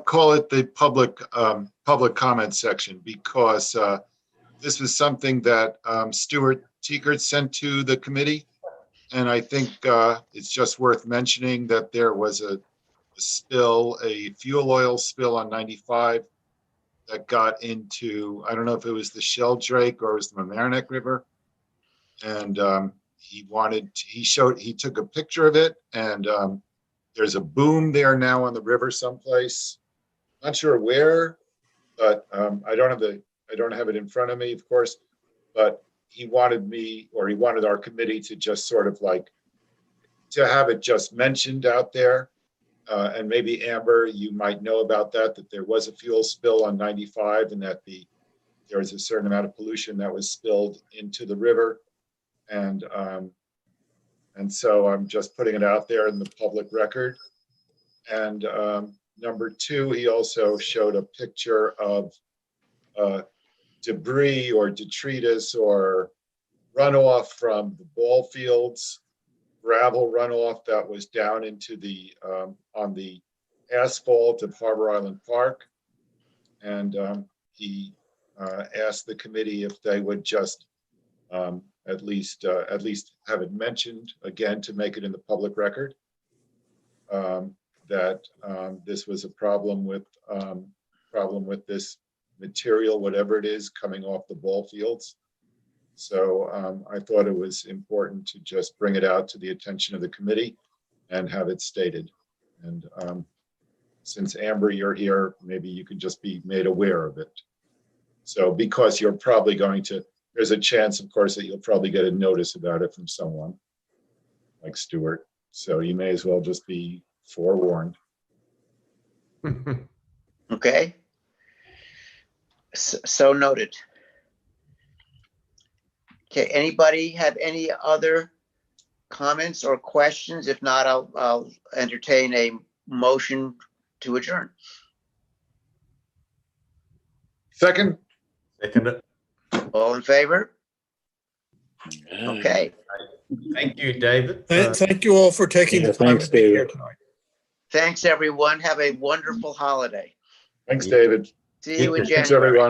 call it the public comment section because this was something that Stuart Teekert sent to the committee. And I think it's just worth mentioning that there was a spill, a fuel oil spill on 95 that got into, I don't know if it was the Sheldrake or it was the Mamaroneck River. And he took a picture of it, and there's a boom there now on the river someplace. Not sure where, but I don't have it in front of me, of course, but he wanted our committee to just sort of like, to have it just mentioned out there. And maybe Amber, you might know about that there was a fuel spill on 95 and that there was a certain amount of pollution that was spilled into the river. And so I'm just putting it out there in the public record. And number two, he also showed a picture of debris or detritus or runoff from the ball fields, gravel runoff that was down into on the asphalt of Harbor Island Park. And he asked the committee if they would just at least have it mentioned again to make it in the public record, that this was a problem with this material, whatever it is, coming off the ball fields. So I thought it was important to just bring it out to the attention of the committee and have it stated. And since Amber, you're here, maybe you can just be made aware of it. So because you're probably there's a chance, of course, that you'll probably get a notice about it from someone like Stuart. So you may as well just be forewarned. Okay. So noted. Okay, anybody have any other comments or questions? If not, I'll entertain a motion to adjourn. Second. All in favor? Okay. Thank you, David. Thank you all for taking the time thanks, to be here David. tonight. Thanks, everyone. Have a wonderful holiday. Thanks, David. See you in Thanks, January. everyone.